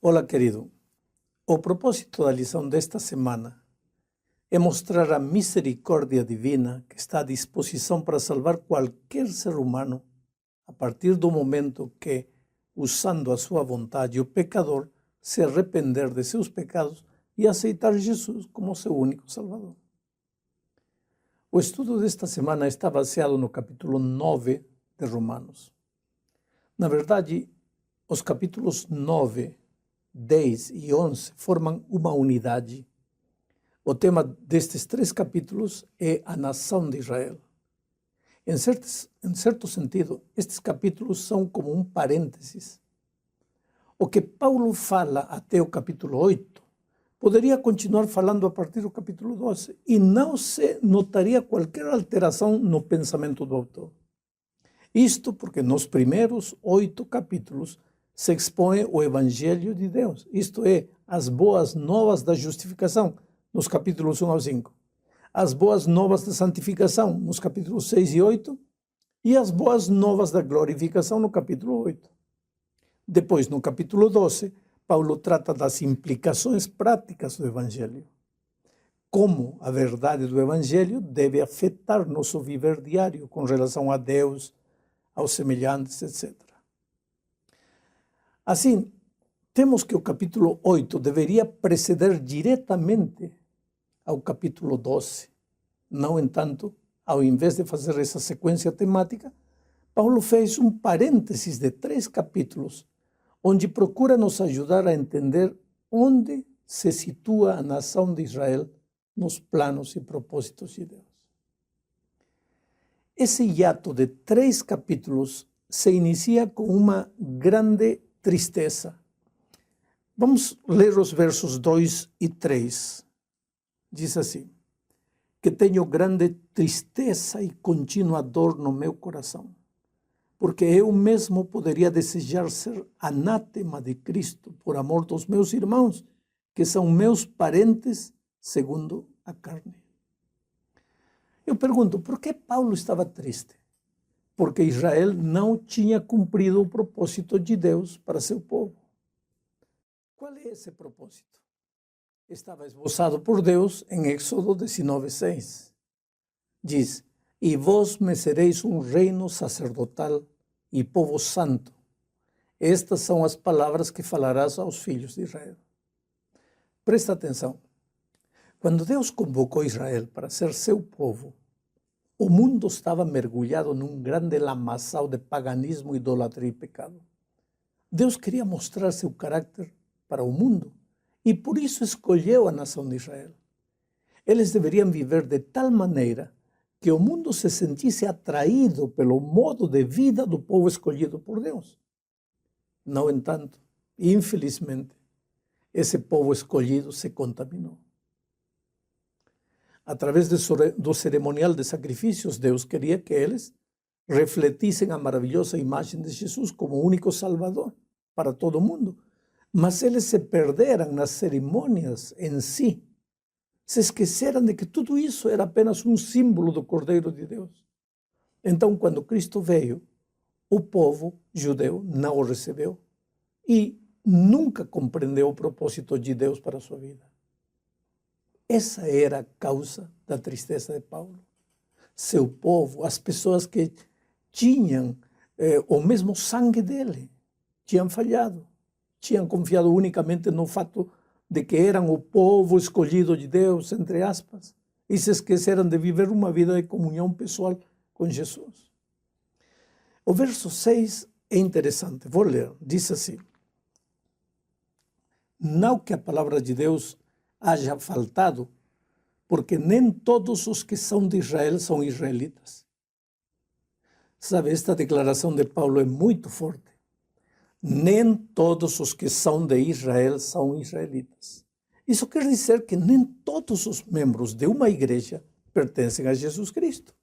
Olá, querido. O propósito da lição desta semana é mostrar a misericórdia divina que está à disposição para salvar qualquer ser humano a partir do momento que, usando a sua vontade, o pecador se arrepender de seus pecados e aceitar Jesus como seu único Salvador. O estudo desta semana está baseado no capítulo 9 de Romanos. Na verdade, os capítulos 9, 10 e 11 formam uma unidade. O tema destes três capítulos é a nação de Israel. Em certo sentido, estes capítulos são como um parênteses. O que Paulo fala até o capítulo 8 poderia continuar falando a partir do capítulo 12 e não se notaria qualquer alteração no pensamento do autor. Isto porque nos primeiros 8 capítulos se expõe o Evangelho de Deus, isto é, as boas novas da justificação, nos capítulos 1 ao 5, as boas novas da santificação, nos capítulos 6 e 8, e as boas novas da glorificação, no capítulo 8. Depois, no capítulo 12, Paulo trata das implicações práticas do Evangelho. Como a verdade do Evangelho deve afetar nosso viver diário com relação a Deus, aos semelhantes, etc. Assim, temos que o capítulo 8 deveria preceder diretamente ao capítulo 12. No entanto, ao invés de fazer essa sequência temática, Paulo fez um parênteses de 3 capítulos, onde procura nos ajudar a entender onde se situa a nação de Israel nos planos e propósitos de Deus. Esse hiato de 3 capítulos se inicia com uma grande tristeza. Vamos ler os versos 2 e 3. Diz assim: que tenho grande tristeza e contínua dor no meu coração, porque eu mesmo poderia desejar ser anátema de Cristo por amor dos meus irmãos, que são meus parentes segundo a carne. Eu pergunto, por que Paulo estava triste? Porque Israel não tinha cumprido o propósito de Deus para seu povo. Qual é esse propósito? Estava esboçado por Deus em Êxodo 19:6. Diz: e vós me sereis um reino sacerdotal e povo santo. Estas são as palavras que falarás aos filhos de Israel. Presta atenção. Quando Deus convocou Israel para ser seu povo, o mundo estava mergulhado num grande lamaçal de paganismo, idolatria e pecado. Deus queria mostrar seu caráter para o mundo e por isso escolheu a nação de Israel. Eles deveriam viver de tal maneira que o mundo se sentisse atraído pelo modo de vida do povo escolhido por Deus. No entanto, infelizmente, esse povo escolhido se contaminou. Através do cerimonial de sacrifícios, Deus queria que eles refletissem a maravilhosa imagem de Jesus como único Salvador para todo mundo. Mas eles se perderam nas cerimônias em si. Se esqueceram de que tudo isso era apenas um símbolo do Cordeiro de Deus. Então, quando Cristo veio, o povo judeu não o recebeu e nunca compreendeu o propósito de Deus para a sua vida. Essa era a causa da tristeza de Paulo. Seu povo, as pessoas que tinham o mesmo sangue dele, tinham falhado. Tinham confiado unicamente no fato de que eram o povo escolhido de Deus, entre aspas, e se esqueceram de viver uma vida de comunhão pessoal com Jesus. O verso 6 é interessante, vou ler, diz assim: não que a palavra de Deus haja faltado, porque nem todos os que são de Israel são israelitas. Sabe, esta declaração de Paulo é muito forte. Nem todos os que são de Israel são israelitas. Isso quer dizer que nem todos os membros de uma igreja pertencem a Jesus Cristo.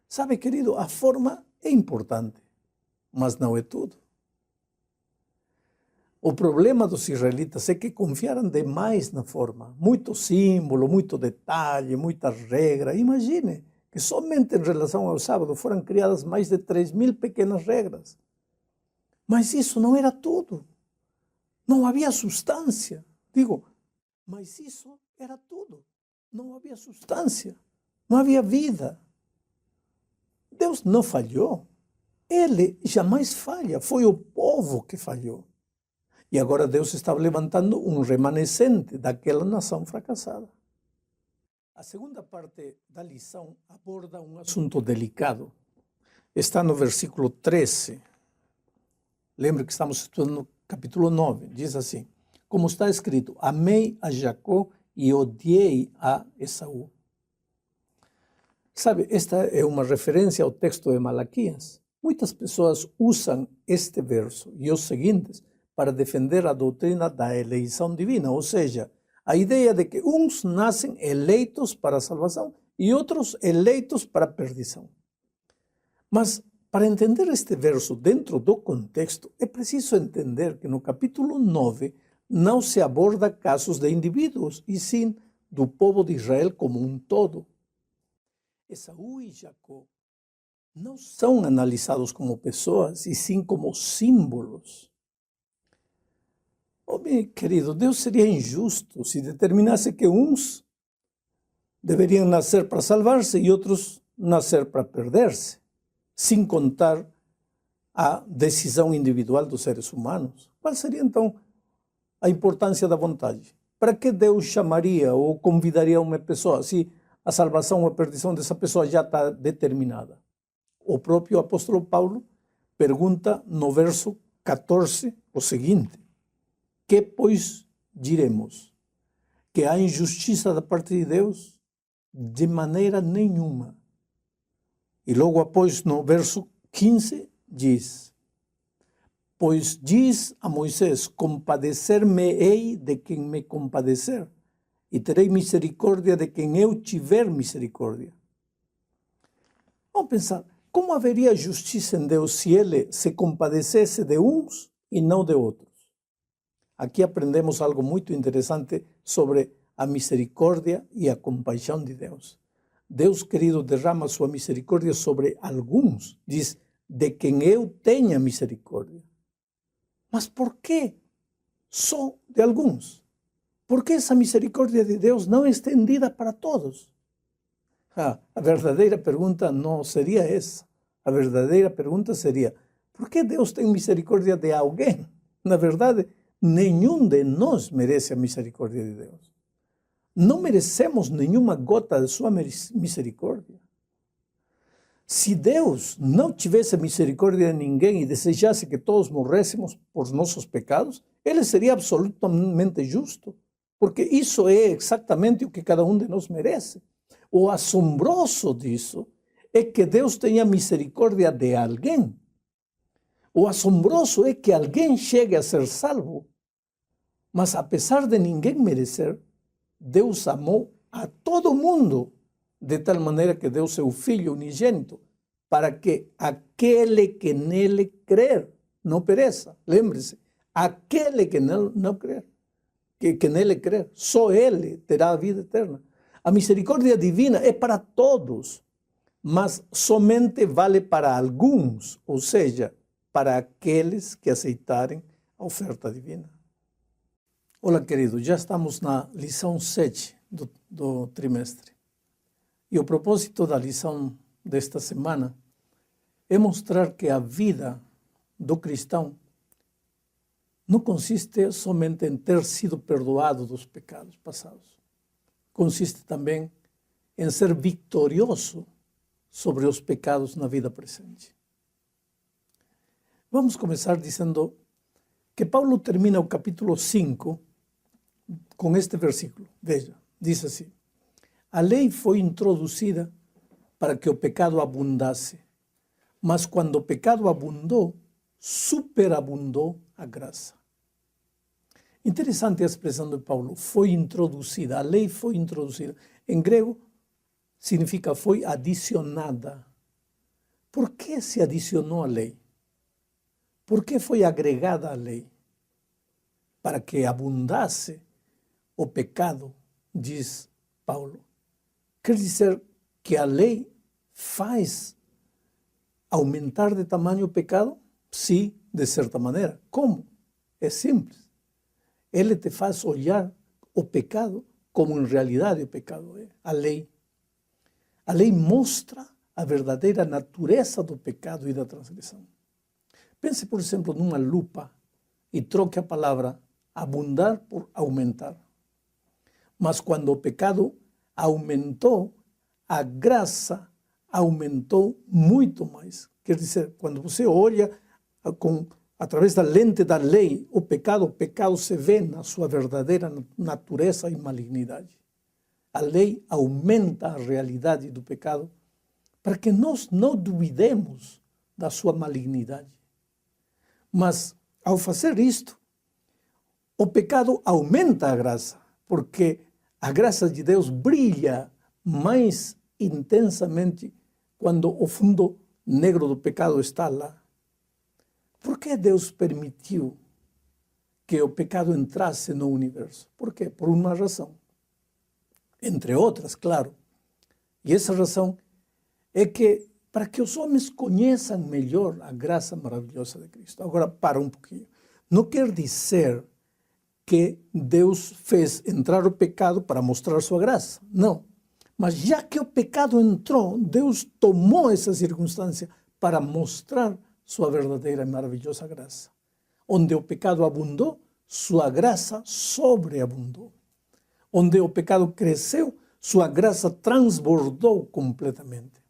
Sabe, querido, a forma é importante, mas não é tudo. O problema dos israelitas é que confiaram demais na forma. Muito símbolo, muito detalhe, muita regra. Imagine que somente em relação ao sábado foram criadas mais de 3.000 pequenas regras. Mas isso não era tudo. Não havia substância. Digo, mas isso era tudo. Não havia substância. Não havia vida. Deus não falhou. Ele jamais falha. Foi o povo que falhou. E agora Deus está levantando um remanescente daquela nação fracassada. A segunda parte da lição aborda um assunto delicado. Está no versículo 13. Lembra que estamos estudando no capítulo 9. Diz assim, como está escrito, amei a Jacó e odiei a Esaú. Sabe, esta é uma referência ao texto de Malaquias. Muitas pessoas usam este verso e os seguintes para defender a doutrina da eleição divina, ou seja, a ideia de que uns nascem eleitos para a salvação e outros eleitos para a perdição. Mas, para entender este verso dentro do contexto, é preciso entender que no capítulo 9 não se aborda casos de indivíduos, e sim do povo de Israel como um todo. Esaú e Jacó não são analisados como pessoas, e sim como símbolos. Oh, meu querido, Deus seria injusto se determinasse que uns deveriam nascer para salvar-se e outros nascer para perder-se, sem contar a decisão individual dos seres humanos. Qual seria, então, a importância da vontade? Para que Deus chamaria ou convidaria uma pessoa se a salvação ou a perdição dessa pessoa já está determinada? O próprio apóstolo Paulo pergunta no verso 14 o seguinte, que, pois, diremos? Que há injustiça da parte de Deus? De maneira nenhuma. E logo após, no verso 15, diz, pois diz a Moisés, compadecer-me-ei de quem me compadecer, e terei misericórdia de quem eu tiver misericórdia. Vamos pensar, como haveria justiça em Deus se ele se compadecesse de uns e não de outros? Aqui aprendemos algo muito interessante sobre a misericórdia e a compaixão de Deus. Deus, querido, derrama sua misericórdia sobre alguns, diz, de quem eu tenha misericórdia. Mas por que só de alguns? Por que essa misericórdia de Deus não é estendida para todos? A verdadeira pergunta não seria essa. A verdadeira pergunta seria, por que Deus tem misericórdia de alguém? Na verdade, nenhum de nós merece a misericórdia de Deus. Não merecemos nenhuma gota de sua misericórdia. Se Deus não tivesse misericórdia de ninguém e desejasse que todos morrêssemos por nossos pecados, ele seria absolutamente justo, porque isso é exatamente o que cada um de nós merece. O assombroso disso é que Deus tenha misericórdia de alguém. O assombroso é que alguém chegue a ser salvo. Mas apesar de ninguém merecer, Deus amou a todo mundo, de tal maneira que deu seu Filho unigênito, para que aquele que nele crer não pereça. Lembre-se, aquele que não crer, que nele crer, só ele terá a vida eterna. A misericórdia divina é para todos, mas somente vale para alguns, ou seja, para aqueles que aceitarem a oferta divina. Olá, querido, já estamos na lição 7 do trimestre. E o propósito da lição desta semana é mostrar que a vida do cristão não consiste somente em ter sido perdoado dos pecados passados. Consiste também em ser vitorioso sobre os pecados na vida presente. Vamos começar dizendo que Paulo termina o capítulo 5 com este versículo. Veja, diz assim, a lei foi introduzida para que o pecado abundasse, mas quando o pecado abundou, superabundou a graça. Interessante a expressão de Paulo, foi introduzida, a lei foi introduzida. Em grego, significa foi adicionada. Por que se adicionou a lei? Por que foi agregada a lei? Para que abundasse o pecado, diz Paulo. Quer dizer que a lei faz aumentar de tamanho o pecado? Sim, de certa maneira. Como? É simples. ele te faz olhar o pecado como em realidade o pecado é, a lei. A lei mostra a verdadeira natureza do pecado e da transgressão. Pense, por exemplo, numa lupa e troque a palavra abundar por aumentar. Mas quando o pecado aumentou, a graça aumentou muito mais. Quer dizer, quando você olha através da lente da lei, o pecado se vê na sua verdadeira natureza e malignidade. A lei aumenta a realidade do pecado para que nós não duvidemos da sua malignidade. Mas, ao fazer isto, o pecado aumenta a graça, porque a graça de Deus brilha mais intensamente quando o fundo negro do pecado está lá. Por que Deus permitiu que o pecado entrasse no universo? Por quê? Por uma razão. Entre outras, claro. E essa razão é que para que os homens conheçam melhor a graça maravilhosa de Cristo. Agora, para um pouquinho. Não quer dizer que Deus fez entrar o pecado para mostrar sua graça. Não. Mas já que o pecado entrou, Deus tomou essa circunstância para mostrar sua verdadeira e maravilhosa graça. Onde o pecado abundou, sua graça sobreabundou. Onde o pecado cresceu, sua graça transbordou completamente.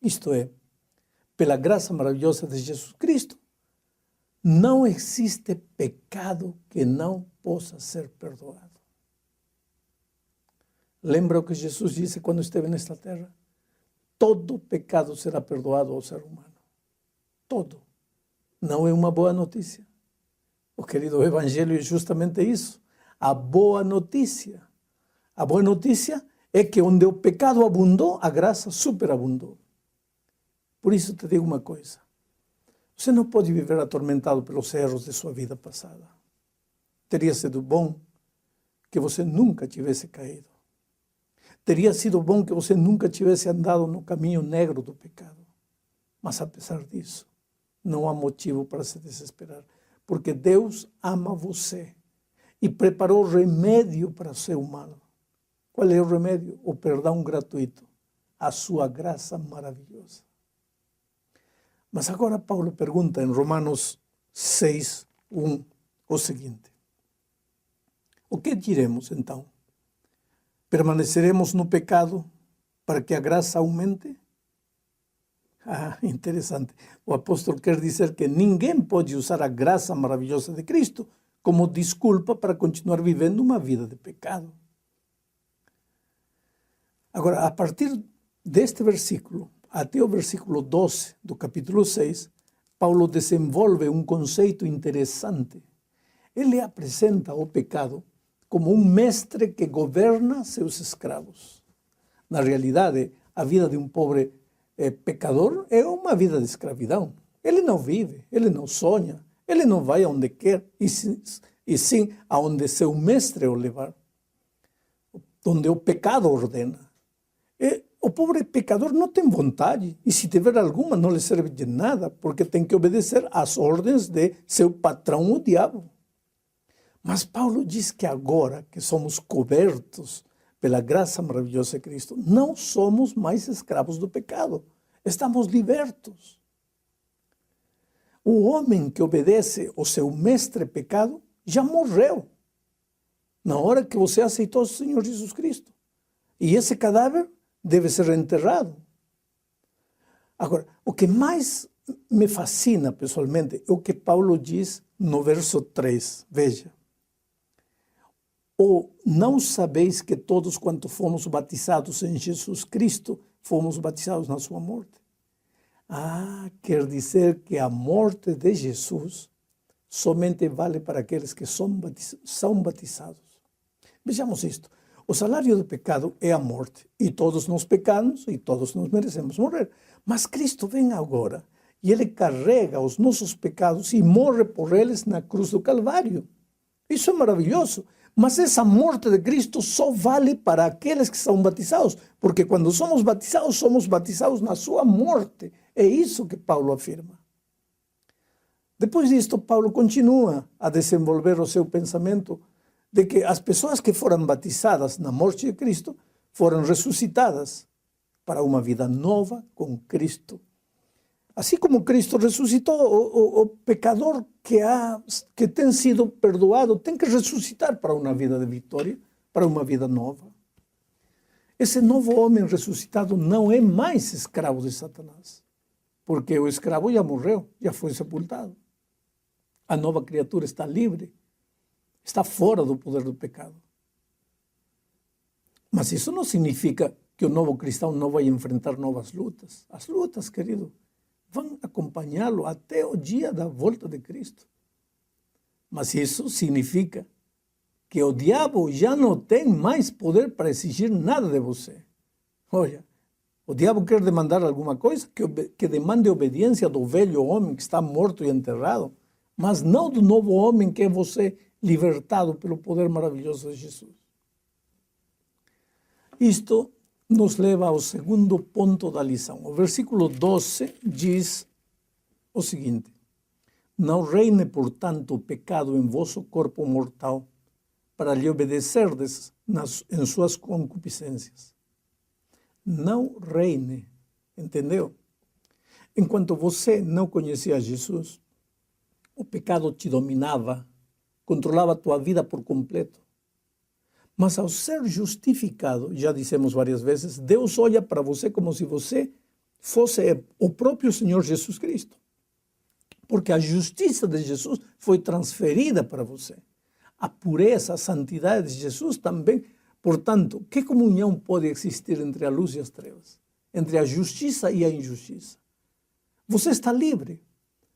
Isto é, pela graça maravilhosa de Jesus Cristo, não existe pecado que não possa ser perdoado. Lembra o que Jesus disse quando esteve nesta terra? Todo pecado será perdoado ao ser humano. Todo. Não é uma boa notícia. O querido Evangelho é justamente isso. A boa notícia. A boa notícia é que onde o pecado abundou, a graça superabundou. Por isso te digo uma coisa. Você não pode viver atormentado pelos erros de sua vida passada. Teria sido bom que você nunca tivesse caído. Teria sido bom que você nunca tivesse andado no caminho negro do pecado. Mas apesar disso, não há motivo para se desesperar, porque Deus ama você e preparou remédio para o seu mal. Qual é o remédio? O perdão gratuito, a sua graça maravilhosa. Mas agora Paulo pergunta em Romanos 6, 1, o seguinte. O que diremos então? Permaneceremos no pecado para que a graça aumente? Ah, interessante. O apóstolo quer dizer que ninguém pode usar a graça maravilhosa de Cristo como desculpa para continuar vivendo uma vida de pecado. Agora, a partir deste versículo, até o versículo 12 do capítulo 6, Paulo desenvolve um conceito interessante. Ele apresenta o pecado como um mestre que governa seus escravos. Na realidade, a vida de um pobre pecador é uma vida de escravidão. Ele não vive, ele não sonha, ele não vai aonde quer, e sim aonde seu mestre o levar, onde o pecado ordena. O pobre pecador não tem vontade, e se tiver alguma não lhe serve de nada, porque tem que obedecer às ordens de seu patrão, o diabo. Mas Paulo diz que agora que somos cobertos pela graça maravilhosa de Cristo, não somos mais escravos do pecado, estamos libertos. O homem que obedece ao seu mestre pecado já morreu na hora que você aceitou o Senhor Jesus Cristo. E esse cadáver deve ser enterrado. Agora, o que mais me fascina pessoalmente é o que Paulo diz no verso 3. Veja. Ou não sabeis que todos quanto fomos batizados em Jesus Cristo, fomos batizados na sua morte? Ah, quer dizer que a morte de Jesus somente vale para aqueles que são batizados. Vejamos isto. O salário do pecado é a morte. E todos nós pecamos e todos nós merecemos morrer. Mas Cristo vem agora e Ele carrega os nossos pecados e morre por eles na cruz do Calvário. Isso é maravilhoso. Mas essa morte de Cristo só vale para aqueles que são batizados. Porque quando somos batizados na sua morte. É isso que Paulo afirma. Depois disto, Paulo continua a desenvolver o seu pensamento de que as pessoas que foram batizadas na morte de Cristo foram ressuscitadas para uma vida nova com Cristo. Assim como Cristo ressuscitou, o pecador que tem sido perdoado tem que ressuscitar para uma vida de vitória, para uma vida nova. Esse novo homem ressuscitado não é mais escravo de Satanás, porque o escravo já morreu, já foi sepultado. A nova criatura está livre, está fora do poder do pecado. Mas isso não significa que o novo cristão não vai enfrentar novas lutas. As lutas, querido, vão acompanhá-lo até o dia da volta de Cristo. Mas isso significa que o diabo já não tem mais poder para exigir nada de você. Olha, o diabo quer demandar alguma coisa que demande obediência do velho homem que está morto e enterrado, mas não do novo homem que é você, libertado pelo poder maravilhoso de Jesus. Isto nos leva ao segundo ponto da lição. O versículo 12 diz o seguinte: não reine, portanto, o pecado em vosso corpo mortal, para lhe obedecerdes em suas concupiscências. Não reine, entendeu? Enquanto você não conhecia Jesus, o pecado te dominava, controlava a tua vida por completo. Mas ao ser justificado, já dissemos várias vezes, Deus olha para você como se você fosse o próprio Senhor Jesus Cristo. Porque a justiça de Jesus foi transferida para você. A pureza, a santidade de Jesus também. Portanto, que comunhão pode existir entre a luz e as trevas? Entre a justiça e a injustiça? Você está livre.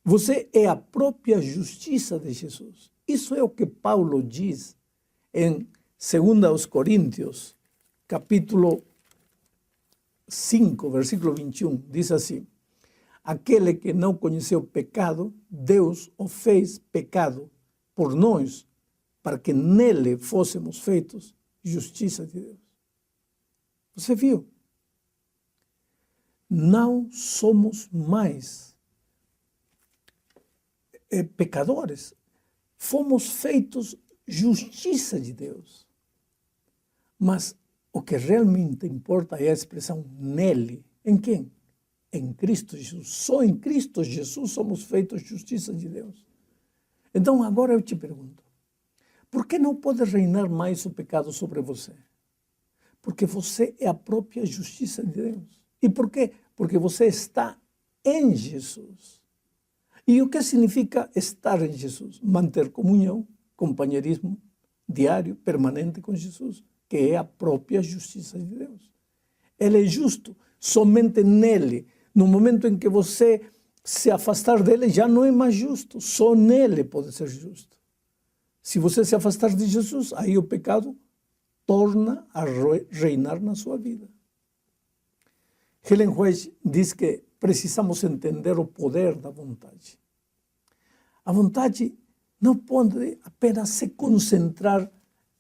Você é a própria justiça de Jesus. Isso é o que Paulo diz em 2 Coríntios, capítulo 5, versículo 21. Diz assim: aquele que não conheceu pecado, Deus o fez pecado por nós, para que nele fôssemos feitos justiça de Deus. Você viu? Não somos mais pecadores. Fomos feitos justiça de Deus. Mas o que realmente importa é a expressão nele. Em quem? Em Cristo Jesus. Só em Cristo Jesus somos feitos justiça de Deus. Então agora eu te pergunto, por que não pode reinar mais o pecado sobre você? Porque você é a própria justiça de Deus. E por quê? Porque você está em Jesus. E o que significa estar em Jesus? Manter comunhão, companheirismo diário, permanente com Jesus, que é a própria justiça de Deus. Ele é justo, somente nele. No momento em que você se afastar dele, já não é mais justo, só nele pode ser justo. Se você se afastar de Jesus, aí o pecado torna a reinar na sua vida. Ellen White diz que precisamos entender o poder da vontade. A vontade não pode apenas se concentrar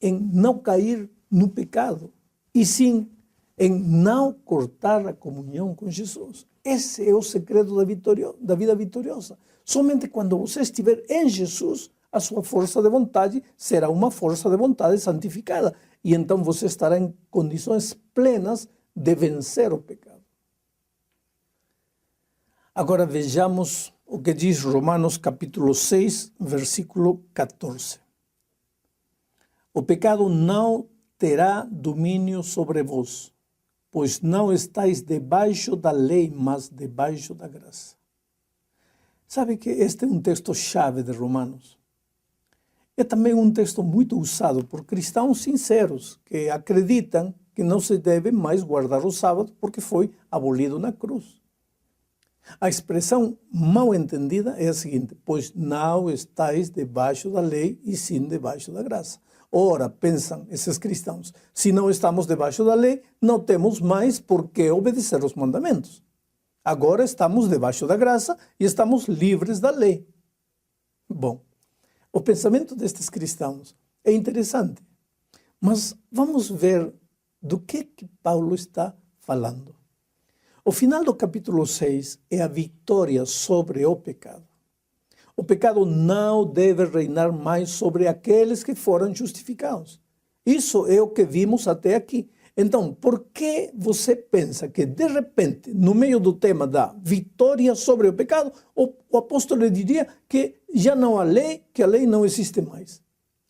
em não cair no pecado, e sim em não cortar a comunhão com Jesus. Esse é o segredo da vida vitoriosa. Somente quando você estiver em Jesus, a sua força de vontade será uma força de vontade santificada. E então você estará em condições plenas de vencer o pecado. Agora vejamos o que diz Romanos capítulo 6, versículo 14. O pecado não terá domínio sobre vós, pois não estáis debaixo da lei, mas debaixo da graça. Sabe que este é um texto-chave de Romanos. É também um texto muito usado por cristãos sinceros, que acreditam que não se deve mais guardar o sábado porque foi abolido na cruz. A expressão mal entendida é a seguinte: pois não estáis debaixo da lei e sim debaixo da graça. Ora, pensam esses cristãos, se não estamos debaixo da lei, não temos mais por que obedecer os mandamentos. Agora estamos debaixo da graça e estamos livres da lei. Bom, o pensamento destes cristãos é interessante, mas vamos ver do que Paulo está falando. O final do capítulo 6 é a vitória sobre o pecado. O pecado não deve reinar mais sobre aqueles que foram justificados. Isso é o que vimos até aqui. Então, por que você pensa que, de repente, no meio do tema da vitória sobre o pecado, o apóstolo diria que já não há lei, que a lei não existe mais?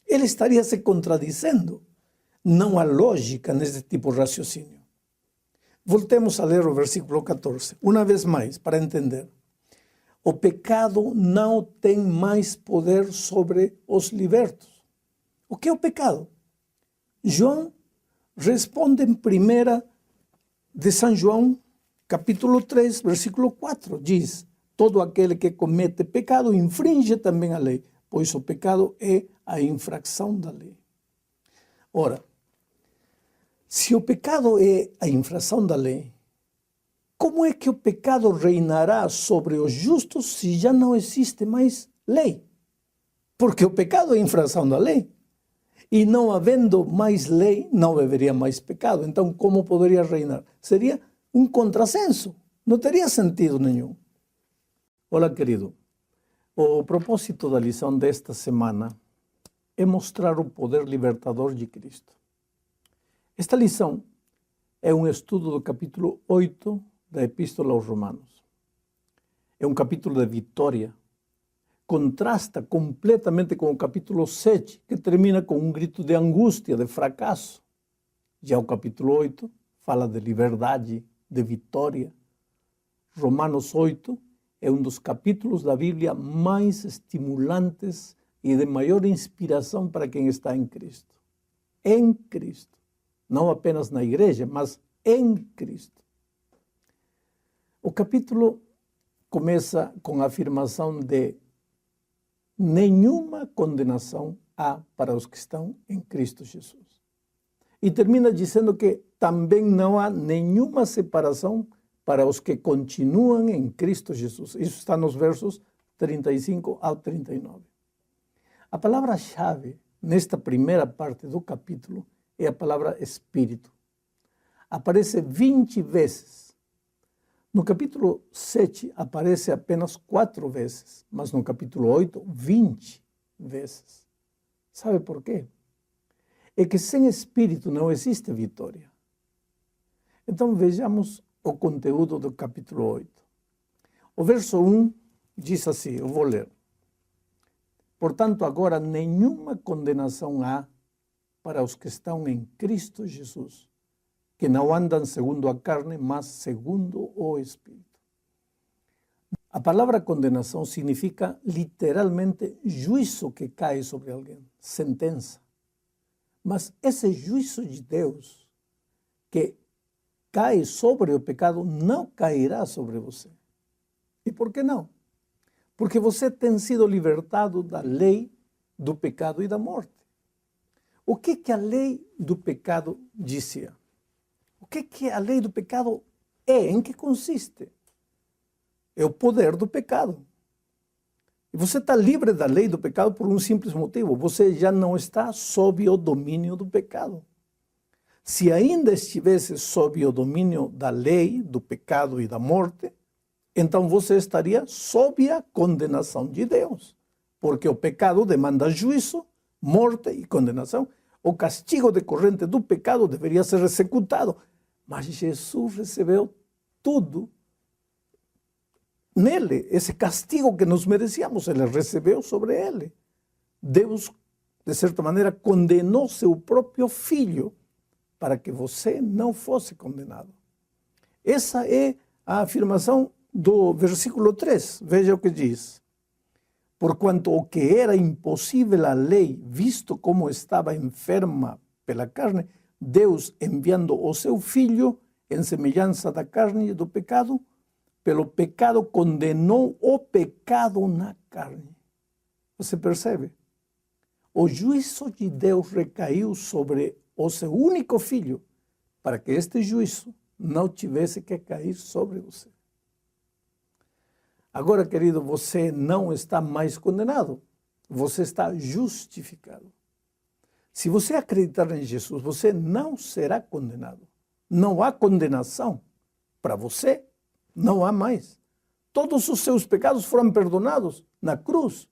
Ele estaria se contradizendo. Não há lógica nesse tipo de raciocínio. Voltemos a ler o versículo 14, uma vez mais, para entender. O pecado não tem mais poder sobre os libertos. O que é o pecado? João responde em 1 de São João, capítulo 3, versículo 4. Diz, todo aquele que comete pecado infringe também a lei, pois o pecado é a infração da lei. Ora, se o pecado é a infração da lei, como é que o pecado reinará sobre os justos se já não existe mais lei? Porque o pecado é a infração da lei. E não havendo mais lei, não haveria mais pecado. Então, como poderia reinar? Seria um contrassenso. Não teria sentido nenhum. Olá, querido. O propósito da lição desta semana é mostrar o poder libertador de Cristo. Esta lição é um estudo do capítulo 8 da Epístola aos Romanos. É um capítulo de vitória. Contrasta completamente com o capítulo 7, que termina com um grito de angústia, de fracasso. Já o capítulo 8 fala de liberdade, de vitória. Romanos 8 é um dos capítulos da Bíblia mais estimulantes e de maior inspiração para quem está em Cristo. Em Cristo. Não apenas na igreja, mas em Cristo. O capítulo começa com a afirmação de nenhuma condenação há para os que estão em Cristo Jesus. E termina dizendo que também não há nenhuma separação para os que continuam em Cristo Jesus. Isso está nos versos 35 ao 39. A palavra-chave nesta primeira parte do capítulo é a palavra Espírito. Aparece 20 vezes. No capítulo 7 aparece apenas 4 vezes, mas no capítulo 8, 20 vezes. Sabe por quê? É que sem Espírito não existe vitória. Então vejamos o conteúdo do capítulo 8. O verso 1 diz assim, eu vou ler. Portanto, agora nenhuma condenação há para os que estão em Cristo Jesus, que não andam segundo a carne, mas segundo o Espírito. A palavra condenação significa literalmente juízo que cai sobre alguém, sentença. Mas esse juízo de Deus que cai sobre o pecado não cairá sobre você. E por que não? Porque você tem sido libertado da lei do pecado e da morte. O que a lei do pecado dizia? O que a lei do pecado é? Em que consiste? É o poder do pecado. E você está livre da lei do pecado por um simples motivo. Você já não está sob o domínio do pecado. Se ainda estivesse sob o domínio da lei, do pecado e da morte, então você estaria sob a condenação de Deus. Porque o pecado demanda juízo, morte e condenação. O castigo decorrente do pecado deveria ser executado. Mas Jesus recebeu tudo nele. Esse castigo que nos merecíamos, ele recebeu sobre ele. Deus, de certa maneira, condenou seu próprio filho para que você não fosse condenado. Essa é a afirmação do versículo 3. Veja o que diz. Porquanto o que era impossível à lei, visto como estava enferma pela carne, Deus, enviando o seu Filho em semelhança da carne e do pecado, pelo pecado condenou o pecado na carne. Você percebe? O juízo de Deus recaiu sobre o seu único Filho, para que este juízo não tivesse que cair sobre você. Agora, querido, você não está mais condenado. Você está justificado. Se você acreditar em Jesus, você não será condenado. Não há condenação para você. Não há mais. Todos os seus pecados foram perdonados na cruz.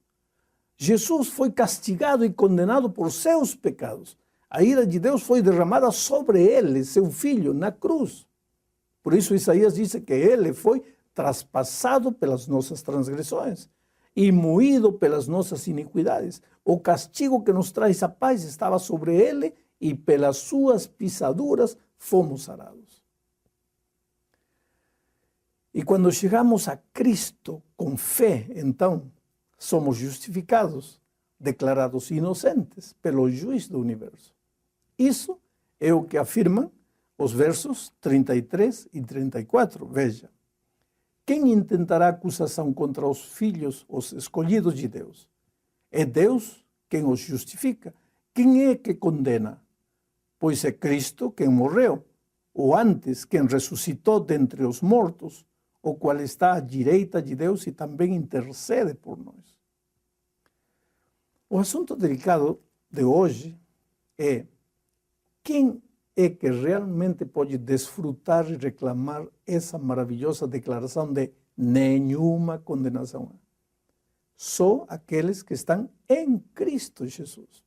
Jesus foi castigado e condenado por seus pecados. A ira de Deus foi derramada sobre ele, seu filho, na cruz. Por isso Isaías disse que ele foi traspassado pelas nossas transgressões e moído pelas nossas iniquidades. O castigo que nos traz a paz estava sobre ele e pelas suas pisaduras fomos sarados. E quando chegamos a Cristo com fé, então, somos justificados, declarados inocentes pelo juiz do universo. Isso é o que afirmam os versos 33 e 34. Veja, quem intentará acusação contra os filhos, os escolhidos de Deus? É Deus quem os justifica. Quem é que condena? Pois é Cristo quem morreu, ou antes, quem ressuscitou dentre os mortos, o qual está à direita de Deus e também intercede por nós. O assunto delicado de hoje é quem é que realmente pode desfrutar e reclamar essa maravilhosa declaração de nenhuma condenação. Só aqueles que estão em Cristo Jesus.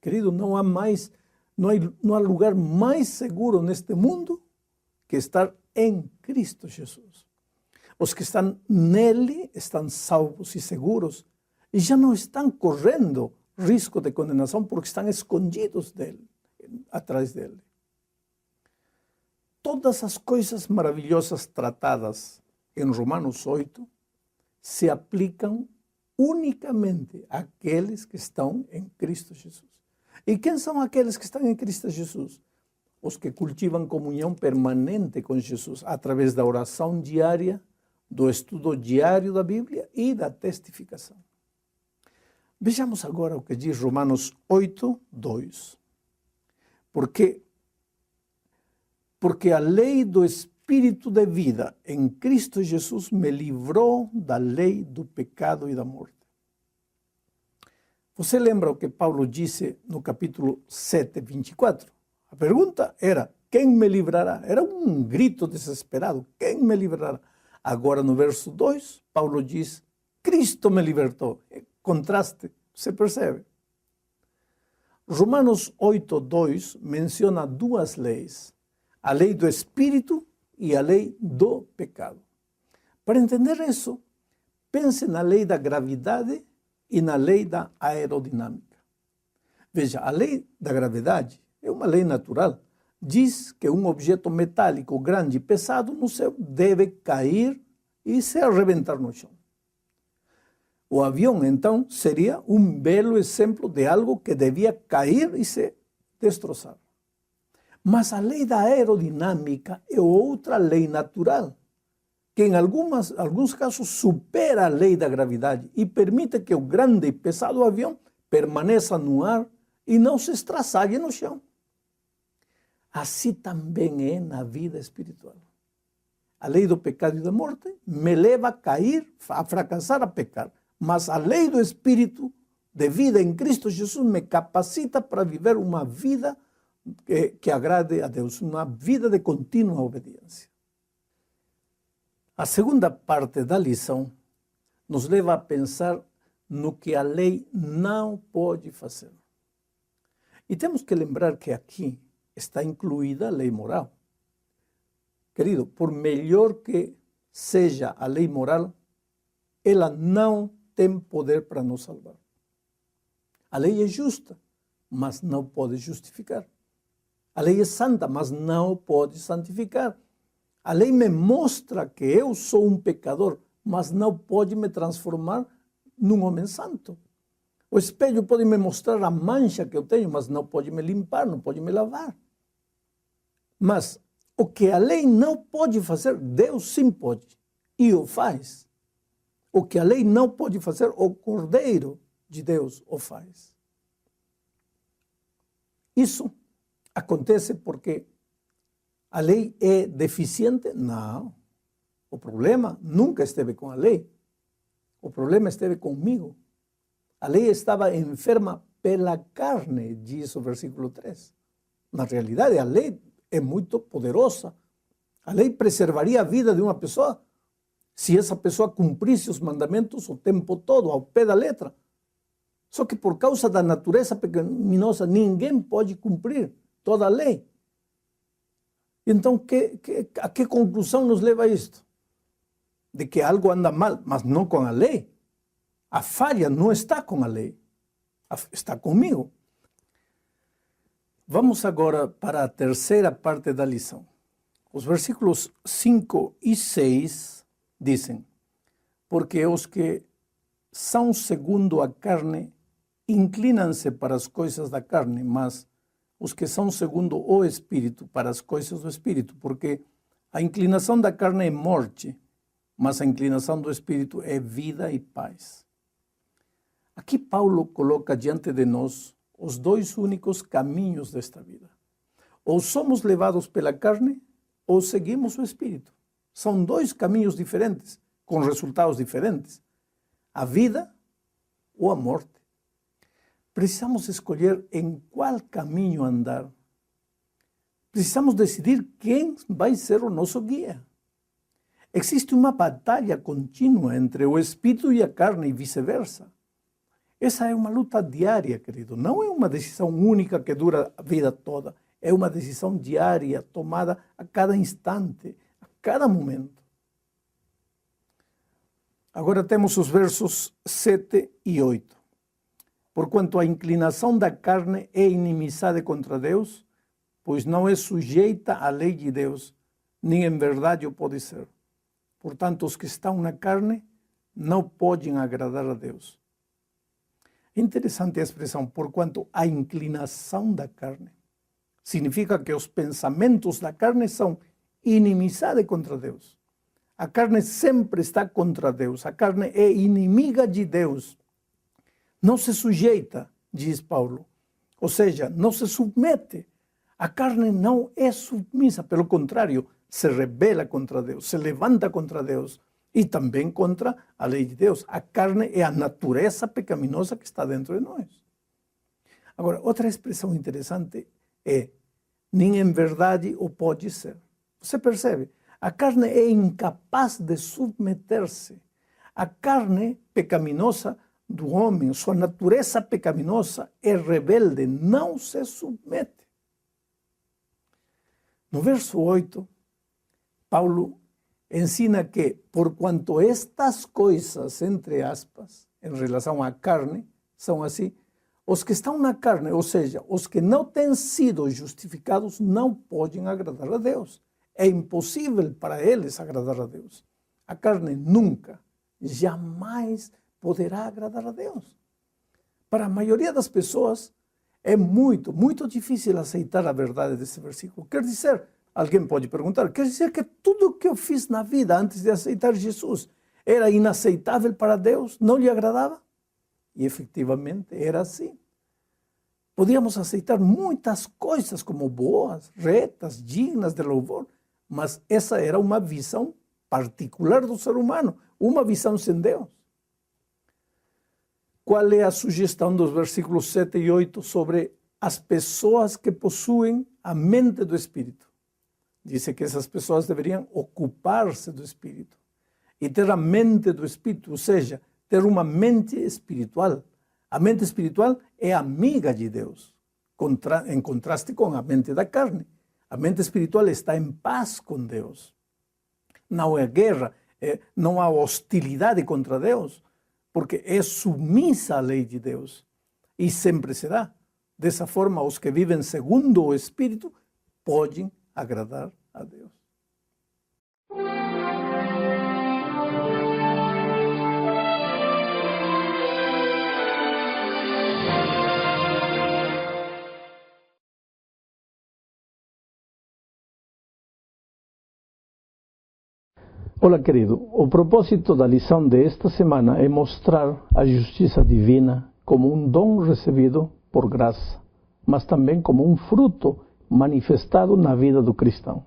Querido, não há lugar mais seguro neste mundo que estar em Cristo Jesus. Os que estão nele estão salvos e seguros e já não estão correndo risco de condenação porque estão escondidos dele, atrás dele. Todas as coisas maravilhosas tratadas em Romanos 8 se aplicam unicamente àqueles que estão em Cristo Jesus. E quem são aqueles que estão em Cristo Jesus? Os que cultivam comunhão permanente com Jesus através da oração diária, do estudo diário da Bíblia e da testificação. Vejamos agora o que diz Romanos 8, 2. Porque a lei do Espírito de vida em Cristo Jesus me livrou da lei do pecado e da morte. Você lembra o que Paulo disse no capítulo 7, 24? A pergunta era, quem me livrará? Era um grito desesperado, quem me livrará? Agora no verso 2, Paulo diz, Cristo me libertou. Contraste, você percebe? Romanos 8, 2 menciona duas leis, a lei do Espírito e a lei do pecado. Para entender isso, pense na lei da gravidade e na lei da aerodinâmica. Veja, a lei da gravidade é uma lei natural. Diz que um objeto metálico grande e pesado no céu deve cair e se arrebentar no chão. O avião, então, seria um belo exemplo de algo que devia cair e se destroçar. Mas a lei da aerodinâmica é outra lei natural, que em alguns casos supera a lei da gravidade e permite que o grande e pesado avião permaneça no ar e não se estraçalhe no chão. Assim também é na vida espiritual. A lei do pecado e da morte me leva a cair, a fracassar, a pecar. Mas a lei do Espírito de vida em Cristo Jesus me capacita para viver uma vida que agrade a Deus, uma vida de contínua obediência. A segunda parte da lição nos leva a pensar no que a lei não pode fazer. E temos que lembrar que aqui está incluída a lei moral. Querido, por melhor que seja a lei moral, ela não tem poder para nos salvar. A lei é justa, mas não pode justificar. A lei é santa, mas não pode santificar. A lei me mostra que eu sou um pecador, mas não pode me transformar num homem santo. O espelho pode me mostrar a mancha que eu tenho, mas não pode me limpar, não pode me lavar. Mas o que a lei não pode fazer, Deus sim pode, e o faz. O que a lei não pode fazer, o Cordeiro de Deus o faz. Isso acontece porque a lei é deficiente? Não. O problema nunca esteve com a lei. O problema esteve comigo. A lei estava enferma pela carne, diz o versículo 3. Na realidade, a lei é muito poderosa. A lei preservaria a vida de uma pessoa. se essa pessoa cumprisse os mandamentos o tempo todo, ao pé da letra. Só que por causa da natureza pecaminosa, ninguém pode cumprir toda a lei. Então, a que conclusão nos leva isto? De que algo anda mal, mas não com a lei. A falha não está com a lei, está comigo. Vamos agora para a terceira parte da lição. Os versículos 5 e 6 dizem: porque os que são segundo a carne inclinam-se para as coisas da carne, mas os que são segundo o Espírito para as coisas do Espírito, porque a inclinação da carne é morte, mas a inclinação do Espírito é vida e paz. Aqui Paulo coloca diante de nós os dois únicos caminhos desta vida. Ou somos levados pela carne, ou seguimos o Espírito. São dois caminhos diferentes, com resultados diferentes. A vida ou a morte. Precisamos escolher em qual caminho andar. Precisamos decidir quem vai ser o nosso guia. Existe uma batalha contínua entre o espírito e a carne e vice-versa. Essa é uma luta diária, querido. Não é uma decisão única que dura a vida toda. É uma decisão diária, tomada a cada instante, a cada momento. Agora temos os versos 7 e 8. Porquanto a inclinação da carne é inimizade contra Deus, pois não é sujeita à lei de Deus, nem em verdade o pode ser. Portanto, os que estão na carne não podem agradar a Deus. É interessante a expressão, porquanto a inclinação da carne. Significa que os pensamentos da carne são inimizade contra Deus. A carne sempre está contra Deus. A carne é inimiga de Deus. Não se sujeita, diz Paulo. Ou seja, não se submete. A carne não é submissa, pelo contrário, se rebela contra Deus, se levanta contra Deus e também contra a lei de Deus. A carne é a natureza pecaminosa que está dentro de nós. Agora, outra expressão interessante é, nem em verdade o pode ser. Você percebe? A carne é incapaz de submeter-se. A carne pecaminosa do homem, sua natureza pecaminosa é rebelde, não se submete. No verso 8, Paulo ensina que, por quanto estas coisas, entre aspas, em relação à carne, são assim, os que estão na carne, ou seja, os que não têm sido justificados, não podem agradar a Deus. É impossível para eles agradar a Deus. A carne nunca, jamais poderá agradar a Deus. Para a maioria das pessoas, é muito, muito difícil aceitar a verdade desse versículo. Quer dizer, alguém pode perguntar, quer dizer que tudo que eu fiz na vida antes de aceitar Jesus era inaceitável para Deus? Não lhe agradava? E efetivamente era assim. Podíamos aceitar muitas coisas como boas, retas, dignas de louvor, mas essa era uma visão particular do ser humano, uma visão sem Deus. Qual é a sugestão dos versículos 7 e 8 sobre as pessoas que possuem a mente do Espírito? Diz que essas pessoas deveriam ocupar-se do Espírito e ter a mente do Espírito, ou seja, ter uma mente espiritual. A mente espiritual é amiga de Deus, em contraste com a mente da carne. A mente espiritual está em paz com Deus. Não há guerra, não há hostilidade contra Deus, porque é submissa à lei de Deus. E sempre será. Dessa forma, os que vivem segundo o Espírito podem agradar a Deus. Olá, querido. O propósito da lição desta semana é mostrar a justiça divina como um dom recebido por graça, mas também como um fruto manifestado na vida do cristão.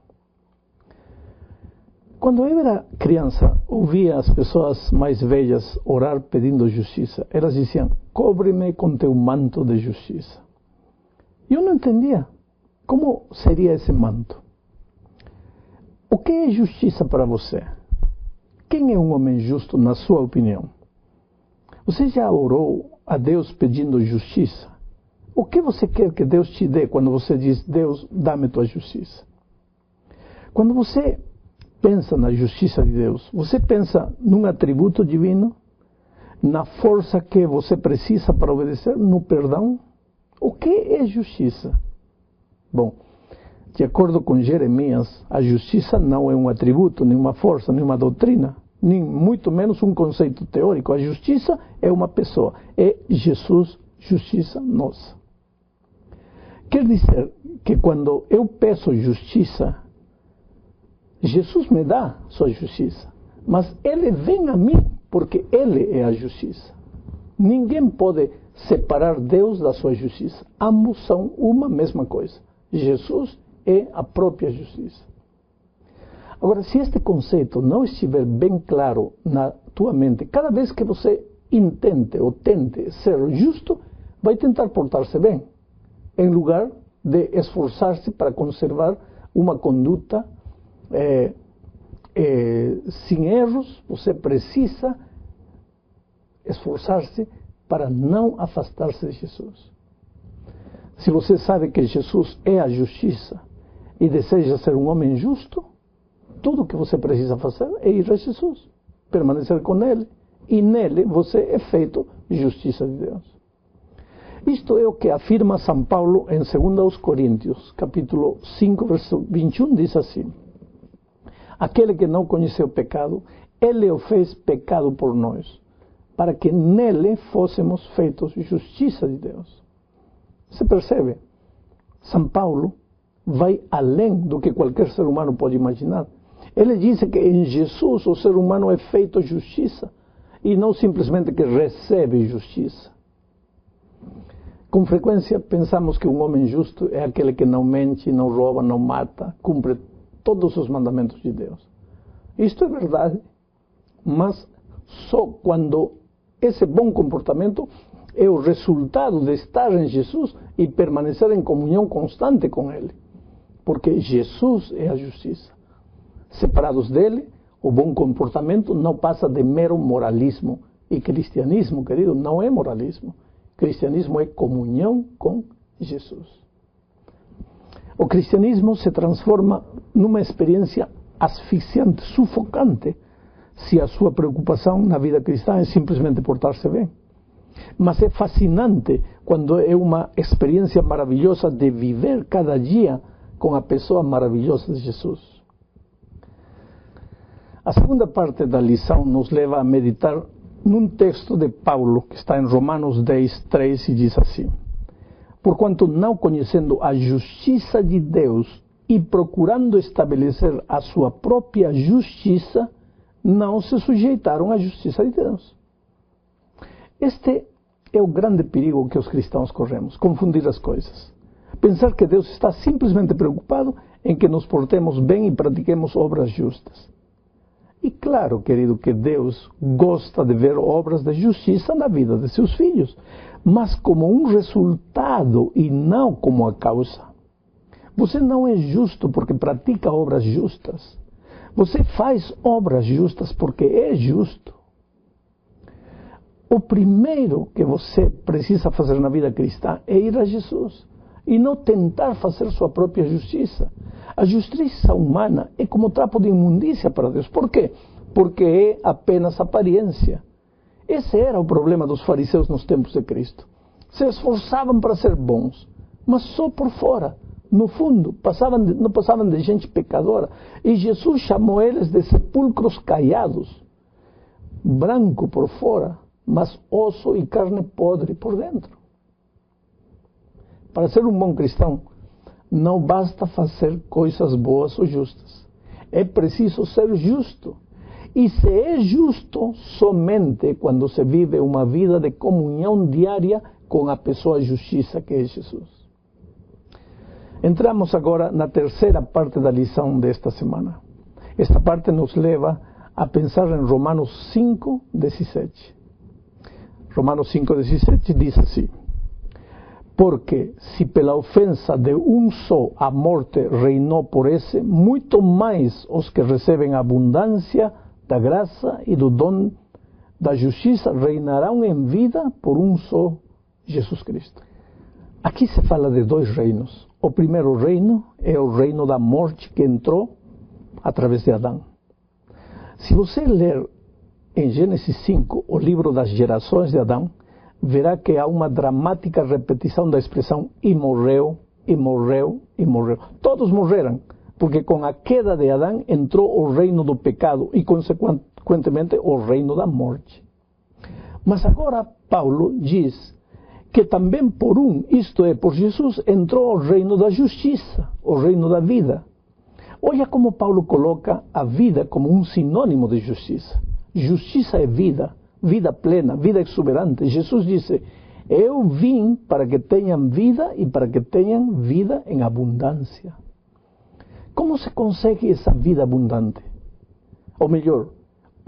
Quando eu era criança, ouvia as pessoas mais velhas orar pedindo justiça. Elas diziam, cobre-me com teu manto de justiça. E eu não entendia como seria esse manto. O que é justiça para você? quem é um homem justo na sua opinião? Você já orou a Deus pedindo justiça? O que você quer que Deus te dê quando você diz, Deus, dá-me tua justiça? Quando você pensa na justiça de Deus, você pensa num atributo divino? Na força que você precisa para obedecer? No perdão? O que é justiça? Bom, de acordo com Jeremias, a justiça não é um atributo, nem uma força, nem uma doutrina, nem muito menos um conceito teórico. A justiça é uma pessoa, é Jesus, justiça nossa. Quer dizer que quando eu peço justiça, Jesus me dá sua justiça, mas Ele vem a mim porque Ele é a justiça. Ninguém pode separar Deus da sua justiça. Ambos são uma mesma coisa. Jesus é a própria justiça. Agora, se este conceito não estiver bem claro na tua mente, cada vez que você intente ou tente ser justo, vai tentar portar-se bem, em lugar de esforçar-se para conservar uma conduta sem erros. Você precisa esforçar-se para não afastar-se de Jesus. Se você sabe que Jesus é a justiça e deseja ser um homem justo, tudo o que você precisa fazer é ir a Jesus, permanecer com Ele, e nele você é feito justiça de Deus. Isto é o que afirma São Paulo em 2 Coríntios, capítulo 5, verso 21, diz assim: aquele que não conheceu o pecado, Ele o fez pecado por nós, para que nele fôssemos feitos justiça de Deus. Você percebe? São Paulo vai além do que qualquer ser humano pode imaginar. Ele diz que em Jesus o ser humano é feito justiça, e não simplesmente que recebe justiça. Com frequência pensamos que um homem justo é aquele que não mente, não rouba, não mata, cumpre todos os mandamentos de Deus. Isto é verdade, mas só quando esse bom comportamento é o resultado de estar em Jesus e permanecer em comunhão constante com Ele. Porque Jesus é a justiça. Separados dele, o bom comportamento não passa de mero moralismo. E cristianismo, querido, não é moralismo. Cristianismo é comunhão com Jesus. O cristianismo se transforma numa experiência asfixiante, sufocante, se a sua preocupação na vida cristã é simplesmente portar-se bem. Mas é fascinante quando é uma experiência maravilhosa de viver cada dia com a pessoa maravilhosa de Jesus. A segunda parte da lição nos leva a meditar num texto de Paulo, que está em Romanos 10, 3, e diz assim: porquanto não conhecendo a justiça de Deus e procurando estabelecer a sua própria justiça, não se sujeitaram à justiça de Deus. Este é o grande perigo que os cristãos corremos, confundir as coisas. Pensar que Deus está simplesmente preocupado em que nos portemos bem e pratiquemos obras justas. E claro, querido, que Deus gosta de ver obras de justiça na vida de seus filhos, mas como um resultado e não como a causa. Você não é justo porque pratica obras justas. Você faz obras justas porque é justo. O primeiro que você precisa fazer na vida cristã é ir a Jesus e não tentar fazer sua própria justiça. A justiça humana é como trapo de imundícia para Deus. Por quê? Porque é apenas aparência. Esse era o problema dos fariseus nos tempos de Cristo. Se esforçavam para ser bons, mas só por fora. No fundo, não passavam de gente pecadora. E Jesus chamou eles de sepulcros caiados, branco por fora, mas osso e carne podre por dentro. Para ser um bom cristão, não basta fazer coisas boas ou justas. É preciso ser justo. E se é justo somente quando se vive uma vida de comunhão diária com a pessoa justiça que é Jesus. Entramos agora na terceira parte da lição desta semana. Esta parte nos leva a pensar em Romanos 5, 17. Romanos 5, 17 diz assim: porque se pela ofensa de um só a morte reinou por esse, muito mais os que recebem abundância da graça e do dom da justiça reinarão em vida por um só Jesus Cristo. Aqui se fala de dois reinos. O primeiro reino é o reino da morte que entrou através de Adão. Se você ler em Gênesis 5 o livro das gerações de Adão, verá que há uma dramática repetição da expressão e morreu, e morreu, e morreu. Todos morreram, porque com a queda de Adão entrou o reino do pecado e, consequentemente, o reino da morte. Mas agora Paulo diz que também por isto é, por Jesus, entrou o reino da justiça, o reino da vida. Olha como Paulo coloca a vida como um sinônimo de justiça. Justiça é vida, vida plena, vida exuberante. Jesus disse, eu vim para que tenham vida e para que tenham vida em abundância. Como se consegue essa vida abundante? Ou melhor,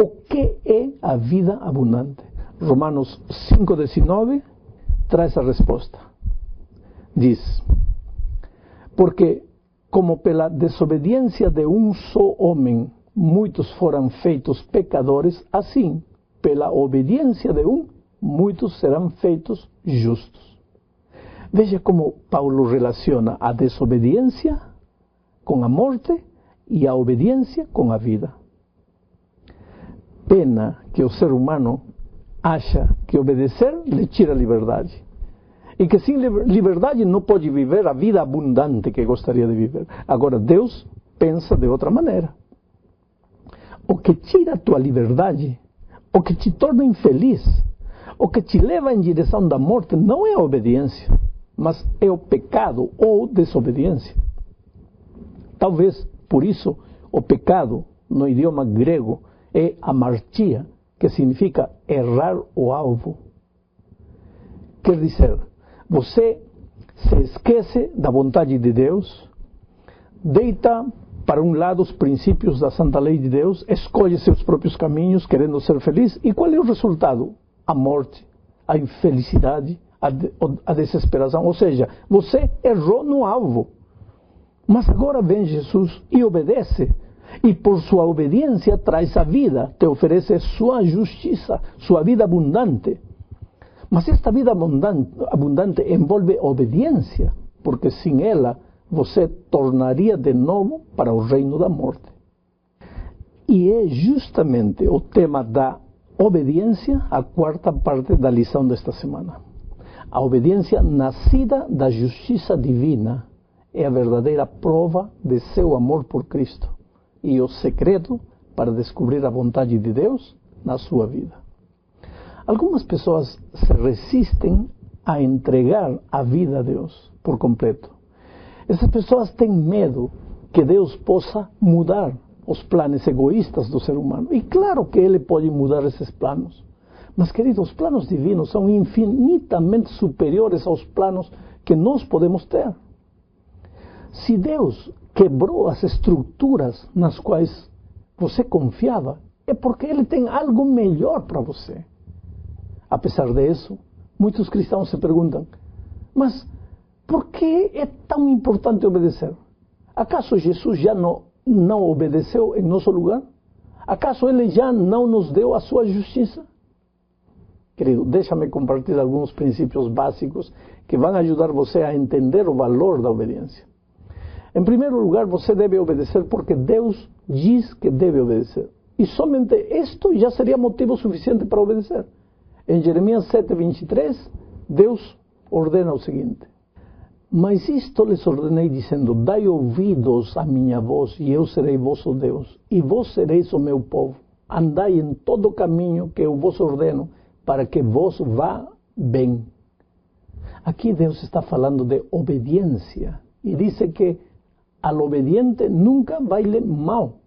o que é a vida abundante? Romanos 5,19 traz a resposta. Diz, porque como pela desobediência de um só homem muitos foram feitos pecadores, assim, pela obediência de muitos serão feitos justos. Veja como Paulo relaciona a desobediência com a morte e a obediência com a vida. Pena que o ser humano acha que obedecer lhe tira a liberdade. E que sem liberdade não pode viver a vida abundante que gostaria de viver. Agora, Deus pensa de outra maneira. O que tira a tua liberdade, o que te torna infeliz, o que te leva em direção da morte, não é a obediência, mas é o pecado ou desobediência. Talvez, por isso, o pecado, no idioma grego, é amartia, que significa errar o alvo. Quer dizer, você se esquece da vontade de Deus, deita para um lado os princípios da santa lei de Deus, escolhe seus próprios caminhos, querendo ser feliz, e qual é o resultado? A morte, a infelicidade, a desesperação. Ou seja, você errou no alvo. Mas agora vem Jesus e obedece, e por sua obediência traz a vida, te oferece sua justiça, sua vida abundante. Mas esta vida abundante envolve obediência, porque sem ela você tornaria de novo para o reino da morte. E é justamente o tema da obediência a quarta parte da lição desta semana. A obediência nascida da justiça divina é a verdadeira prova de seu amor por Cristo e o segredo para descobrir a vontade de Deus na sua vida. Algumas pessoas se resistem a entregar a vida a Deus por completo. Essas pessoas têm medo que Deus possa mudar os planos egoístas do ser humano. E claro que Ele pode mudar esses planos. Mas, queridos, os planos divinos são infinitamente superiores aos planos que nós podemos ter. Se Deus quebrou as estruturas nas quais você confiava, é porque Ele tem algo melhor para você. Apesar disso, muitos cristãos se perguntam, mas por que é tão importante obedecer? Acaso Jesus já não obedeceu em nosso lugar? Acaso Ele já não nos deu a sua justiça? Querido, deixa-me compartilhar alguns princípios básicos que vão ajudar você a entender o valor da obediência. Em primeiro lugar, você deve obedecer porque Deus diz que deve obedecer. E somente isto já seria motivo suficiente para obedecer. Em Jeremias 7:23, Deus ordena o seguinte: mas isto lhes ordenei dizendo, dai ouvidos à minha voz, e eu serei vosso Deus, e vós sereis o meu povo. Andai em todo o caminho que eu vos ordeno, para que vos vá bem. Aqui Deus está falando de obediência, e diz que ao obediente nunca vai-lhe mal,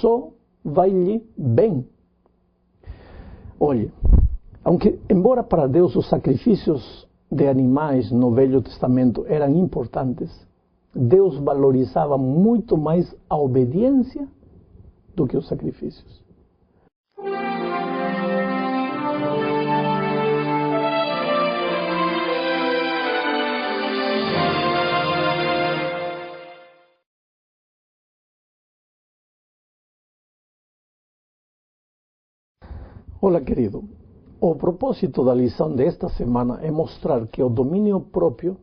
só vai-lhe bem. Olhe, embora para Deus os sacrifícios de animais no Velho Testamento eram importantes, Deus valorizava muito mais a obediência do que os sacrifícios. Olá, querido. O propósito da lição desta semana é mostrar que o domínio próprio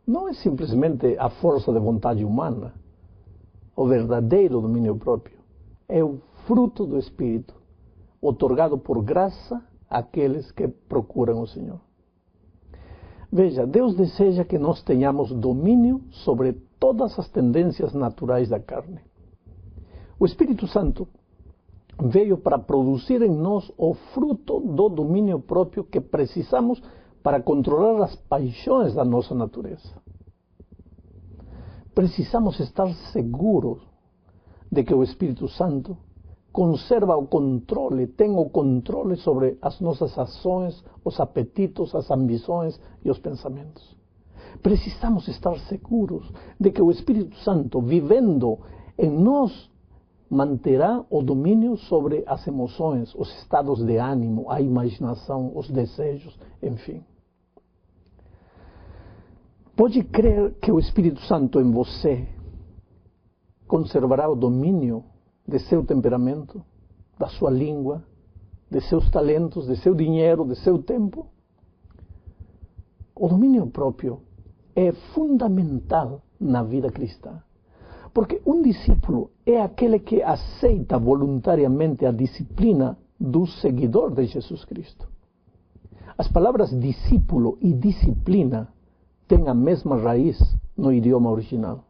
não é simplesmente a força de vontade humana. O verdadeiro domínio próprio é o fruto do Espírito, otorgado por graça àqueles que procuram o Senhor. Veja, Deus deseja que nós tenhamos domínio sobre todas as tendências naturais da carne. O Espírito Santo veio para produzir em nós o fruto do domínio próprio que precisamos para controlar as paixões da nossa natureza. Precisamos estar seguros de que o Espírito Santo conserva o controle, tem o controle sobre as nossas ações, os apetitos, as ambições e os pensamentos. Precisamos estar seguros de que o Espírito Santo, vivendo em nós, manterá o domínio sobre as emoções, os estados de ânimo, a imaginação, os desejos, enfim. Pode crer que o Espírito Santo em você conservará o domínio de seu temperamento, da sua língua, de seus talentos, de seu dinheiro, de seu tempo? O domínio próprio é fundamental na vida cristã. Porque um discípulo é aquele que aceita voluntariamente a disciplina do seguidor de Jesus Cristo. As palavras discípulo e disciplina têm a mesma raiz no idioma original.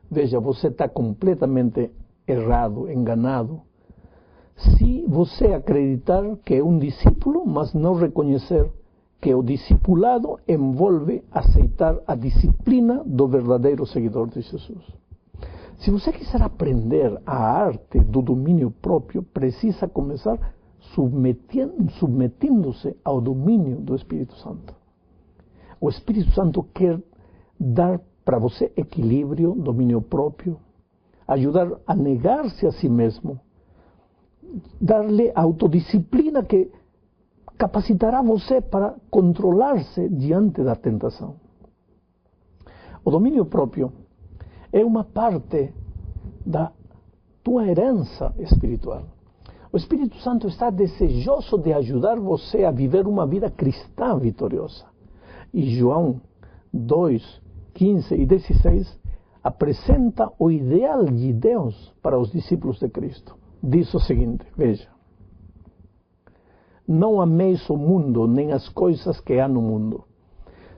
Veja, você está completamente errado, enganado, se você acreditar que é um discípulo, mas não reconhecer que o discipulado envolve aceitar a disciplina do verdadeiro seguidor de Jesus. Se você quiser aprender a arte do domínio próprio, precisa começar submetendo-se ao domínio do Espírito Santo. O Espírito Santo quer dar para você equilíbrio, domínio próprio, ajudar a negar-se a si mesmo, dar-lhe autodisciplina que capacitará você para controlar-se diante da tentação. O domínio próprio é uma parte da tua herança espiritual. O Espírito Santo está desejoso de ajudar você a viver uma vida cristã vitoriosa. E João 2, 15 e 16 apresenta o ideal de Deus para os discípulos de Cristo. Diz o seguinte, veja: não ameis o mundo, nem as coisas que há no mundo.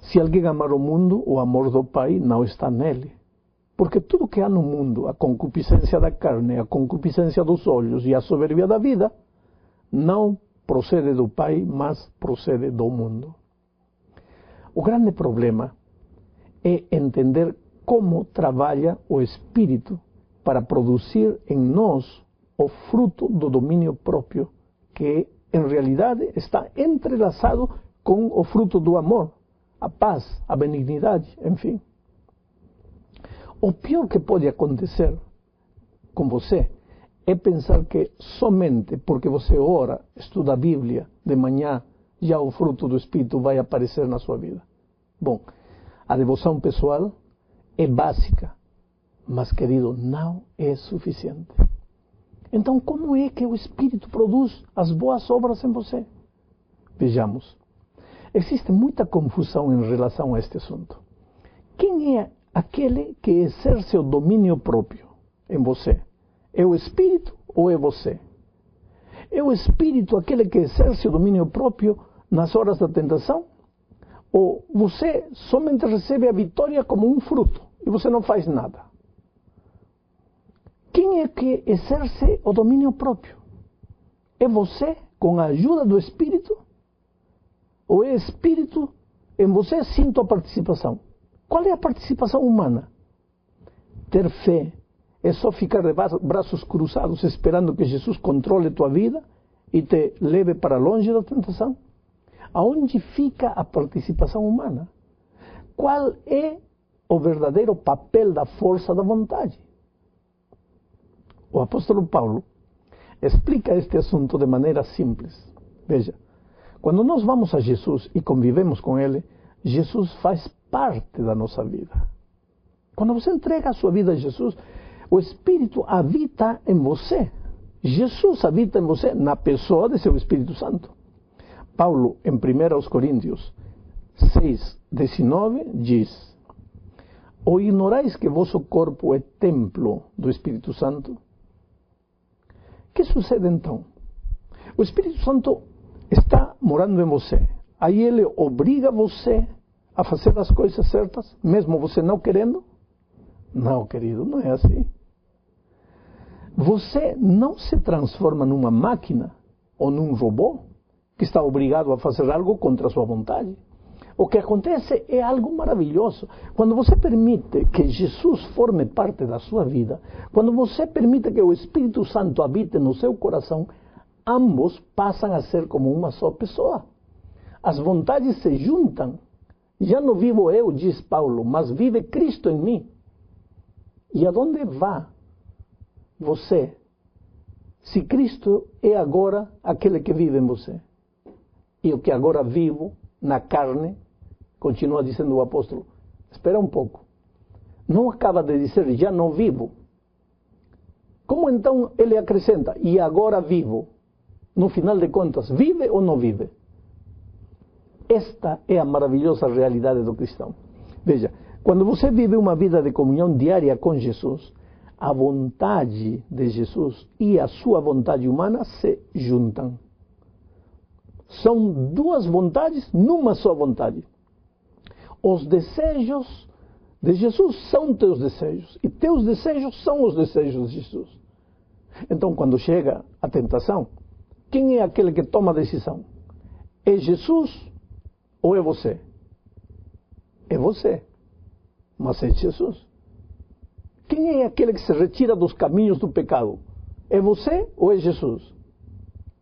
Se alguém amar o mundo, o amor do Pai não está nele. Porque tudo que há no mundo, a concupiscência da carne, a concupiscência dos olhos e a soberbia da vida, não procede do Pai, mas procede do mundo. O grande problema é entender como trabalha o Espírito para produzir em nós o fruto do domínio próprio, que em realidade está entrelaçado com o fruto do amor, a paz, a benignidade, enfim. O pior que pode acontecer com você é pensar que somente porque você ora, estuda a Bíblia de manhã, já o fruto do Espírito vai aparecer na sua vida. Bom, a devoção pessoal é básica, mas, querido, não é suficiente. Então, como é que o Espírito produz as boas obras em você? Vejamos. Existe muita confusão em relação a este assunto. Quem é aquele que exerce o domínio próprio em você? É o Espírito ou é você? É o Espírito aquele que exerce o domínio próprio nas horas da tentação? Ou você somente recebe a vitória como um fruto e você não faz nada? Quem é que exerce o domínio próprio? É você, com a ajuda do Espírito? Ou é Espírito em você sem tua participação? Qual é a participação humana? Ter fé é só ficar de braços cruzados esperando que Jesus controle tua vida e te leve para longe da tentação? Aonde fica a participação humana? Qual é o verdadeiro papel da força da vontade? O apóstolo Paulo explica este assunto de maneira simples. Veja, quando nós vamos a Jesus e convivemos com Ele, Jesus faz parte da nossa vida. Quando você entrega a sua vida a Jesus, o Espírito habita em você. Jesus habita em você na pessoa de seu Espírito Santo. Paulo, em 1 Coríntios 6:19, diz: ou ignorais que vosso corpo é templo do Espírito Santo? O que sucede então? O Espírito Santo está morando em você. Aí ele obriga você a fazer as coisas certas, mesmo você não querendo? Não, querido, não é assim. Você não se transforma numa máquina ou num robô que está obrigado a fazer algo contra a sua vontade. O que acontece é algo maravilhoso. Quando você permite que Jesus forme parte da sua vida, quando você permite que o Espírito Santo habite no seu coração, ambos passam a ser como uma só pessoa. As vontades se juntam. Já não vivo eu, diz Paulo, mas vive Cristo em mim. E aonde vai você, se Cristo é agora aquele que vive em você? E o que agora vivo na carne, continua dizendo o apóstolo, espera um pouco, não acaba de dizer já não vivo. Como então ele acrescenta, e agora vivo? No final de contas, vive ou não vive? Esta é a maravilhosa realidade do cristão. Veja, quando você vive uma vida de comunhão diária com Jesus, a vontade de Jesus e a sua vontade humana se juntam. São duas vontades numa só vontade. Os desejos de Jesus são teus desejos, e teus desejos são os desejos de Jesus. Então, quando chega a tentação, quem é aquele que toma a decisão? É Jesus ou é você? É você, mas é Jesus. Quem é aquele que se retira dos caminhos do pecado? É você ou é Jesus?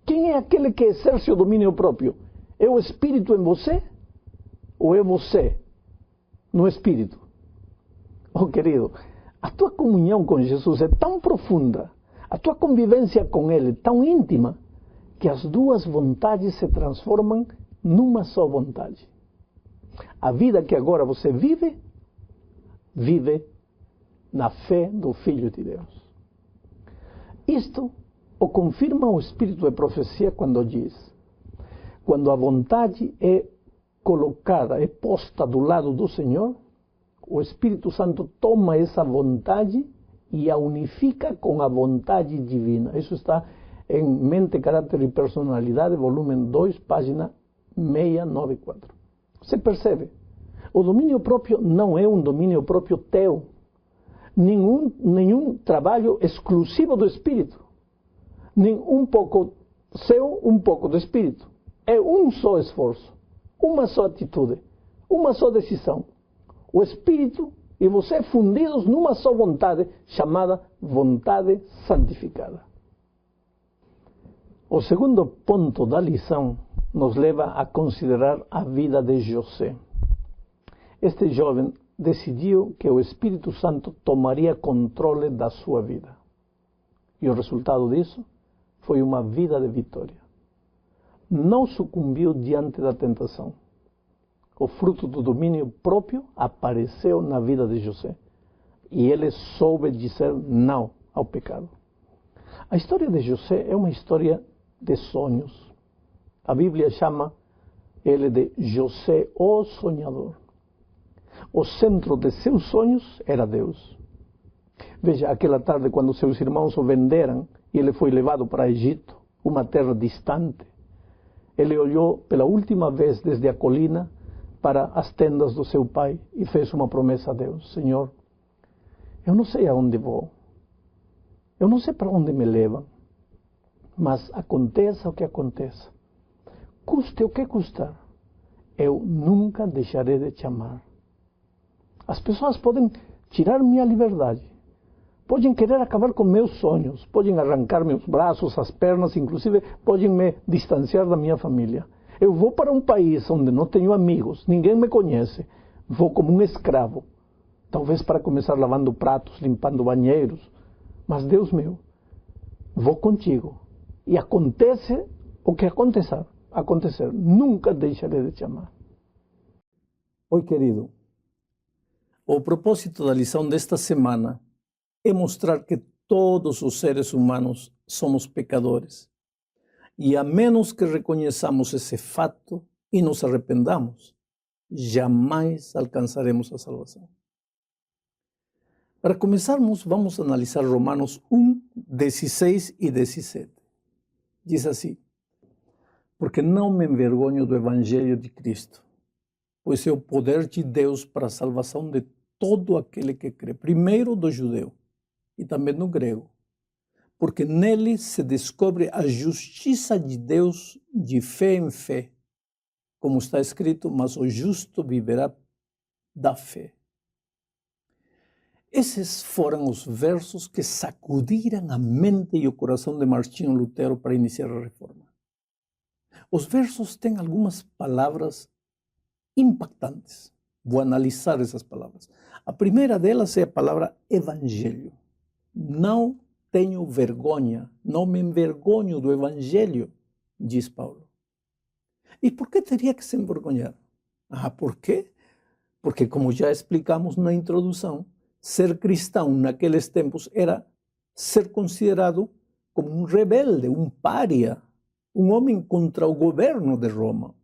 Quem é aquele que exerce o domínio próprio? É o Espírito em você ou é você no Espírito? Oh, querido, a tua comunhão com Jesus é tão profunda, a tua convivência com Ele tão íntima, que as duas vontades se transformam numa só vontade. A vida que agora você vive, vive na fé do Filho de Deus. Isto o confirma o Espírito de profecia quando diz: quando a vontade é colocada, é posta do lado do Senhor, o Espírito Santo toma essa vontade e a unifica com a vontade divina. Isso está em Mente, Caráter e Personalidade, volume 2, página 694. Você percebe? O domínio próprio não é um domínio próprio teu. Nenhum trabalho exclusivo do Espírito. Nem um pouco seu, um pouco do Espírito. É um só esforço, uma só atitude, uma só decisão. O Espírito e você fundidos numa só vontade, chamada vontade santificada. O segundo ponto da lição nos leva a considerar a vida de José. Este jovem decidiu que o Espírito Santo tomaria controle da sua vida. E o resultado disso foi uma vida de vitória. Não sucumbiu diante da tentação. O fruto do domínio próprio apareceu na vida de José. E ele soube dizer não ao pecado. A história de José é uma história de sonhos. A Bíblia chama ele de José, o sonhador. O centro de seus sonhos era Deus. Veja, aquela tarde, quando seus irmãos o venderam e ele foi levado para Egito, uma terra distante, ele olhou pela última vez desde a colina para as tendas do seu pai e fez uma promessa a Deus: Senhor, eu não sei aonde vou, eu não sei para onde me levam, mas aconteça o que aconteça, custe o que custar, eu nunca deixarei de te amar. As pessoas podem tirar minha liberdade, podem querer acabar com meus sonhos, podem arrancar meus braços, as pernas, inclusive podem me distanciar da minha família. Eu vou para um país onde não tenho amigos, ninguém me conhece, vou como um escravo, talvez para começar lavando pratos, limpando banheiros, mas Deus meu, vou contigo, e acontece o que acontecer, nunca deixarei de te amar. Oi, querido, o propósito da lição desta semana é mostrar que todos os seres humanos somos pecadores. E a menos que reconheçamos esse fato e nos arrependamos, jamais alcançaremos a salvação. Para começarmos, vamos analisar Romanos 1, 16 e 17. Diz assim: porque não me envergonho do Evangelho de Cristo, pois é o poder de Deus para a salvação de todo aquele que crê, primeiro do judeu e também do grego, porque nele se descobre a justiça de Deus de fé em fé, como está escrito, mas o justo viverá da fé. Esses foram os versos que sacudiram a mente e o coração de Martinho Lutero para iniciar a reforma. Os versos têm algumas palavras impactantes. Vou analisar essas palavras. A primeira delas é a palavra evangelho. Não tenho vergonha, não me envergonho do evangelho, diz Paulo. E por que teria que se envergonhar? ¿Por quê? Porque, como já explicamos na introdução, ser cristão naqueles tempos era ser considerado como um rebelde, um pária, um homem contra o governo de Roma.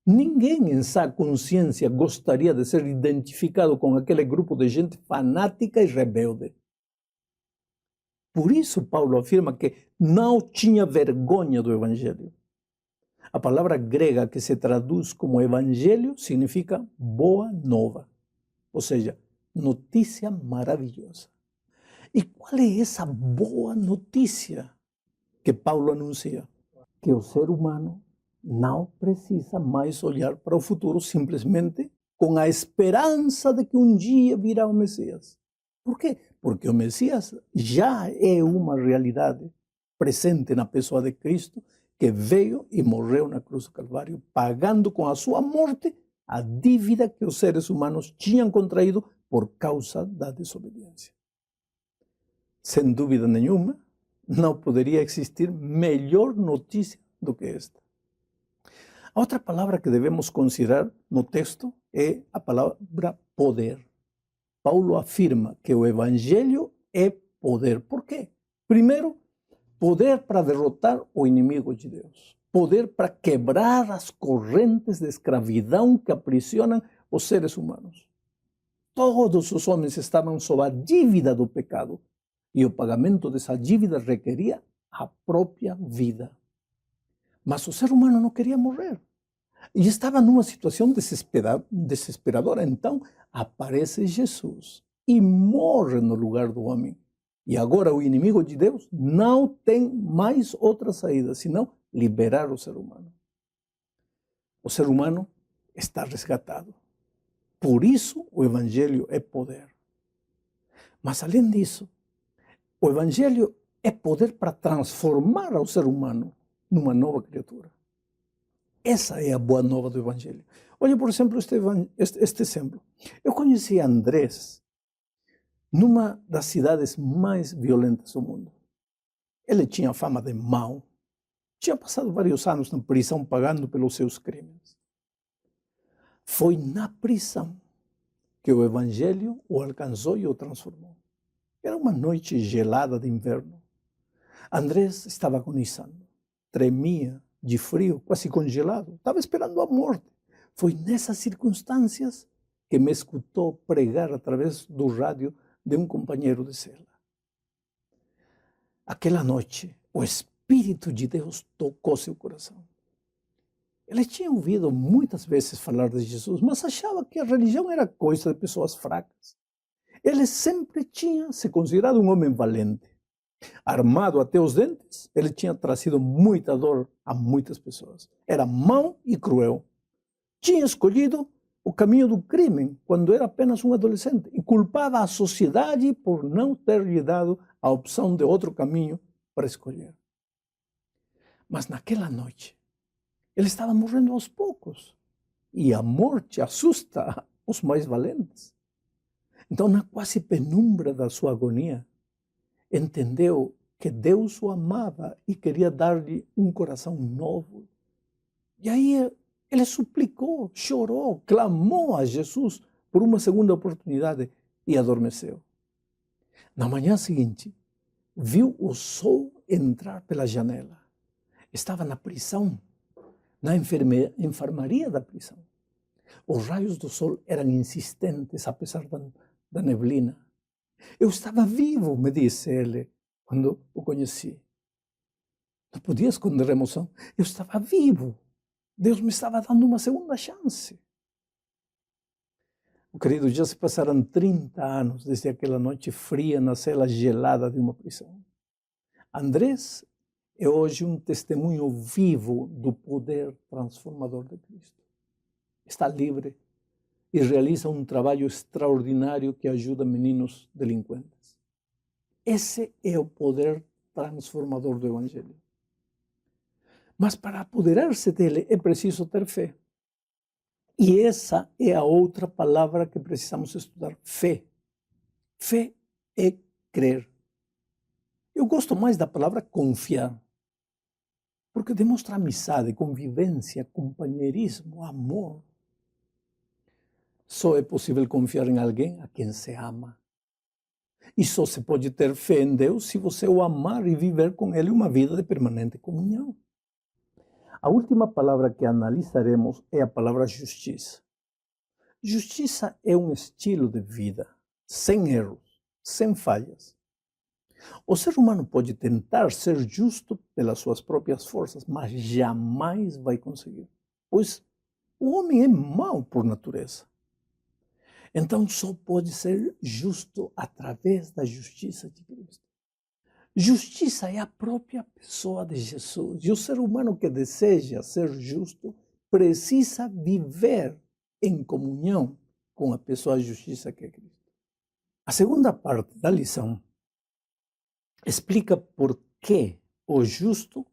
Ninguém em sã consciência gostaria de ser identificado com aquele grupo de gente fanática e rebelde. Por isso, Paulo afirma que não tinha vergonha do evangelho. A palavra grega que se traduz como evangelho significa boa nova, ou seja, notícia maravilhosa. E qual é essa boa notícia que Paulo anuncia? Que o ser humano não precisa mais olhar para o futuro simplesmente com a esperança de que um dia virá o Messias. Por quê? Porque o Messias já é uma realidade presente na pessoa de Cristo, que veio e morreu na cruz do Calvário, pagando com a sua morte a dívida que os seres humanos tinham contraído por causa da desobediência. Sem dúvida nenhuma, não poderia existir melhor notícia do que esta. A outra palavra que devemos considerar no texto é a palavra poder. Paulo afirma que o evangelho é poder. Por quê? Primeiro, poder para derrotar o inimigo de Deus. Poder para quebrar as correntes de escravidão que aprisionam os seres humanos. Todos os homens estavam sob a dívida do pecado e o pagamento dessa dívida requeria a própria vida. Mas o ser humano não queria morrer e estava numa situação desesperadora. Então aparece Jesus e morre no lugar do homem. E agora o inimigo de Deus não tem mais outra saída senão liberar o ser humano. O ser humano está resgatado. Por isso o evangelho é poder. Mas além disso, o evangelho é poder para transformar ao ser humano numa nova criatura. Essa é a boa nova do evangelho. Olha, por exemplo, este exemplo. Eu conheci Andrés numa das cidades mais violentas do mundo. Ele tinha fama de mau. Tinha passado vários anos na prisão pagando pelos seus crimes. Foi na prisão que o evangelho o alcançou e o transformou. Era uma noite gelada de inverno. Andrés estava agonizando, tremia de frio, quase congelado, estava esperando a morte. Foi nessas circunstâncias que me escutou pregar através do rádio de um companheiro de cela. Aquela noite, o Espírito de Deus tocou seu coração. Ele tinha ouvido muitas vezes falar de Jesus, mas achava que a religião era coisa de pessoas fracas. Ele sempre tinha se considerado um homem valente. Armado até os dentes, ele tinha trazido muita dor a muitas pessoas. Era mau e cruel. Tinha escolhido o caminho do crime quando era apenas um adolescente e culpava a sociedade por não ter lhe dado a opção de outro caminho para escolher. Mas naquela noite, ele estava morrendo aos poucos e a morte assusta os mais valentes. Então, na quase penumbra da sua agonia, entendeu que Deus o amava e queria dar-lhe um coração novo. E aí ele suplicou, chorou, clamou a Jesus por uma segunda oportunidade e adormeceu. Na manhã seguinte, viu o sol entrar pela janela. Estava na prisão, na enfermaria da prisão. Os raios do sol eram insistentes, apesar da neblina. Eu estava vivo, me disse ele, quando o conheci. Não podia esconder a emoção. Eu estava vivo. Deus me estava dando uma segunda chance. Querido, já se passaram 30 anos desde aquela noite fria na cela gelada de uma prisão. Andrés é hoje um testemunho vivo do poder transformador de Cristo. Está livre e realiza um trabalho extraordinário que ajuda meninos delinquentes. Esse é o poder transformador do Evangelho. Mas para apoderar-se dele é preciso ter fé. E essa é a outra palavra que precisamos estudar, fé. Fé é crer. Eu gosto mais da palavra confiar, porque demonstra amizade, convivência, companheirismo, amor. Só é possível confiar em alguém a quem se ama. E só se pode ter fé em Deus se você o amar e viver com Ele uma vida de permanente comunhão. A última palavra que analisaremos é a palavra justiça. Justiça é um estilo de vida, sem erros, sem falhas. O ser humano pode tentar ser justo pelas suas próprias forças, mas jamais vai conseguir, pois o homem é mau por natureza. Então só pode ser justo através da justiça de Cristo. Justiça é a própria pessoa de Jesus. E o ser humano que deseja ser justo precisa viver em comunhão com a pessoa de justiça que é Cristo. A segunda parte da lição explica por que o justo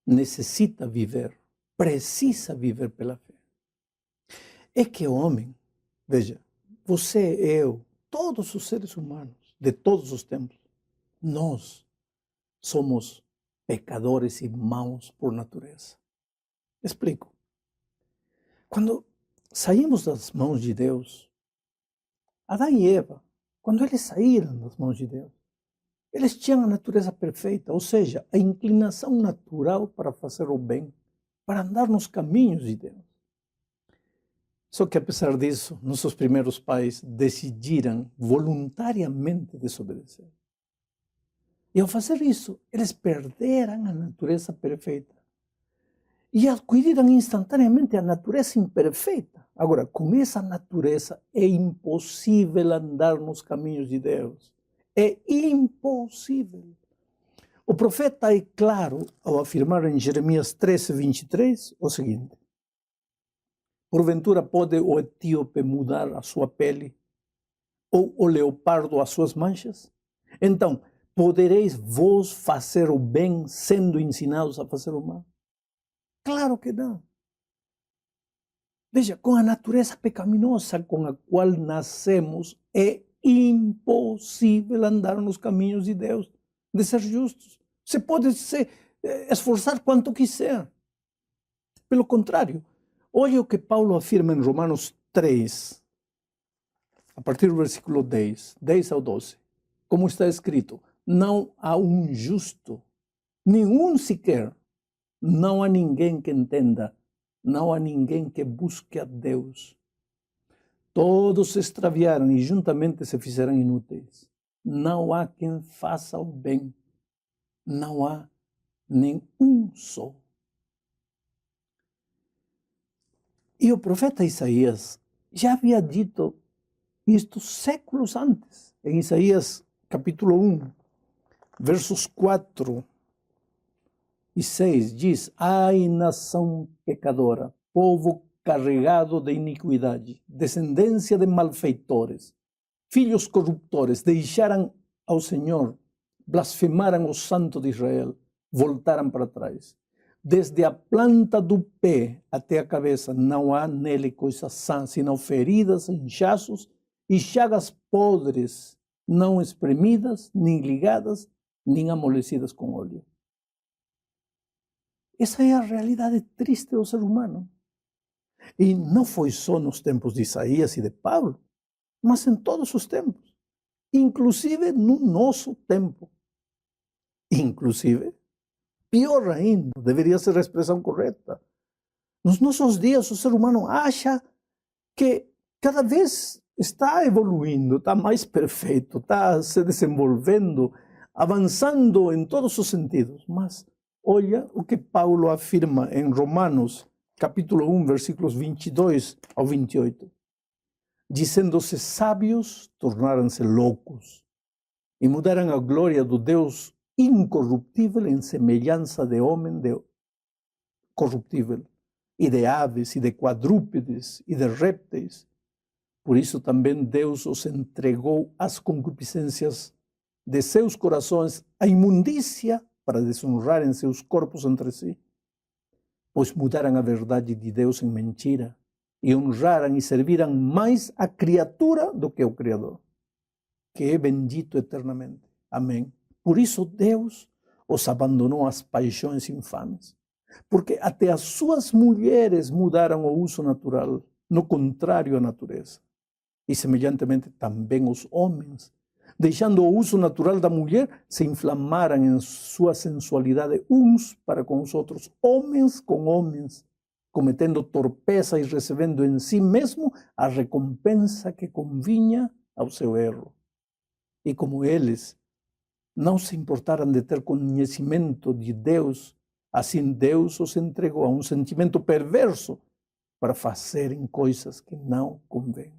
necessita viver, precisa viver pela fé. É que o homem, veja, você, eu, todos os seres humanos de todos os tempos, nós somos pecadores e maus por natureza. Explico. Quando saímos das mãos de Deus, Adão e Eva, quando eles saíram das mãos de Deus, eles tinham a natureza perfeita, ou seja, a inclinação natural para fazer o bem, para andar nos caminhos de Deus. Só que, apesar disso, nossos primeiros pais decidiram voluntariamente desobedecer. E ao fazer isso, eles perderam a natureza perfeita e adquiriram instantaneamente a natureza imperfeita. Agora, com essa natureza é impossível andar nos caminhos de Deus. É impossível. O profeta é claro ao afirmar em Jeremias 13:23 o seguinte: porventura pode o etíope mudar a sua pele ou o leopardo as suas manchas? Então, podereis vós fazer o bem sendo ensinados a fazer o mal? Claro que não. Veja, com a natureza pecaminosa com a qual nascemos, é impossível andar nos caminhos de Deus, de ser justos. Você pode se esforçar quanto quiser. Pelo contrário, olha o que Paulo afirma em Romanos 3, a partir do versículo 10 ao 12. Como está escrito: não há um justo, nenhum sequer. Não há ninguém que entenda, não há ninguém que busque a Deus. Todos se extraviaram e juntamente se fizeram inúteis. Não há quem faça o bem. Não há nem um só. E o profeta Isaías já havia dito isto séculos antes. Em Isaías capítulo 1, versos 4 e 6, diz: ai, nação pecadora, povo carregado de iniquidade, descendência de malfeitores, filhos corruptores, deixaram ao Senhor, blasfemaram o Santo de Israel, voltaram para trás. Desde a planta do pé até a cabeça não há nele coisa sã, senão feridas, inchaços e chagas podres, não espremidas, nem ligadas, nem amolecidas com óleo. Essa é a realidade triste do ser humano. E não foi só nos tempos de Isaías e de Paulo, mas em todos os tempos. inclusive no nosso tempo. Inclusive, pior ainda, deveria ser a expressão correta. Nos nossos dias, o ser humano acha que cada vez está evoluindo, está mais perfeito, está se desenvolvendo, avançando em todos os sentidos. Mas olha o que Paulo afirma em Romanos, capítulo 1, versículos 22 ao 28. Dizendo-se sábios, tornaram-se loucos e mudaram a glória do Deus incorruptível em semelhança de homem corruptível, e de aves, e de quadrúpedes, e de répteis. Por isso também Deus os entregou às concupiscências de seus corações, à imundícia, para desonrarem seus corpos entre si. Pois mudaram a verdade de Deus em mentira, e honraram e serviram mais a criatura do que o Criador, que é bendito eternamente. Amém. Por isso Deus os abandonou às paixões infames, porque até as suas mulheres mudaram o uso natural, no contrário à natureza. E semelhantemente também os homens, deixando o uso natural da mulher, se inflamaram em sua sensualidade uns para com os outros, homens com homens, cometendo torpeza e recebendo em si mesmo a recompensa que convinha ao seu erro. E como eles não se importaram de ter conhecimento de Deus, assim Deus os entregou a um sentimento perverso para fazerem coisas que não convêm.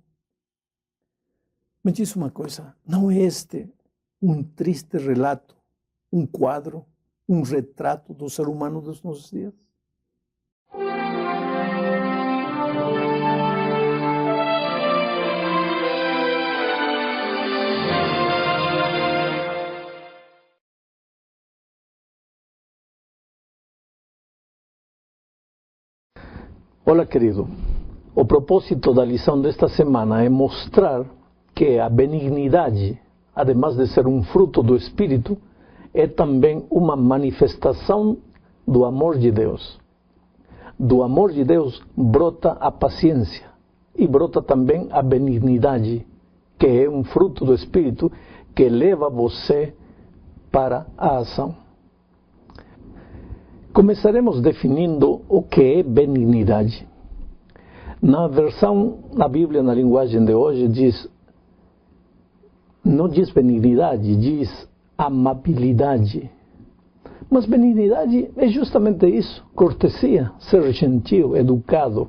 Me diz uma coisa, não é este um triste relato, um quadro, um retrato do ser humano dos nossos dias? Olá, querido. O propósito da lição desta semana é mostrar que a benignidade, ademais de ser um fruto do Espírito, é também uma manifestação do amor de Deus. Do amor de Deus brota a paciência e brota também a benignidade, que é um fruto do Espírito que leva você para a ação. Começaremos definindo o que é benignidade. Na Bíblia, na linguagem de hoje, não diz benignidade, diz amabilidade. Mas benignidade é justamente isso, cortesia, ser gentil, educado,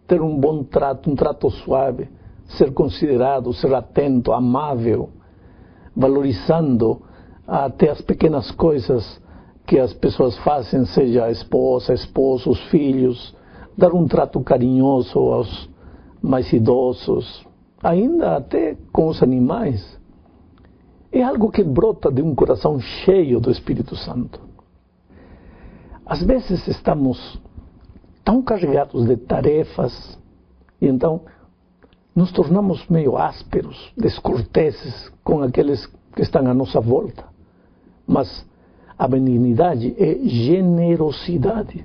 ter um bom trato, um trato suave, ser considerado, ser atento, amável, valorizando até as pequenas coisas que as pessoas fazem, seja a esposa, esposo, os filhos, dar um trato carinhoso aos mais idosos, ainda até com os animais. É algo que brota de um coração cheio do Espírito Santo. Às vezes estamos tão carregados de tarefas e então nos tornamos meio ásperos, descorteses com aqueles que estão à nossa volta. Mas a benignidade é generosidade.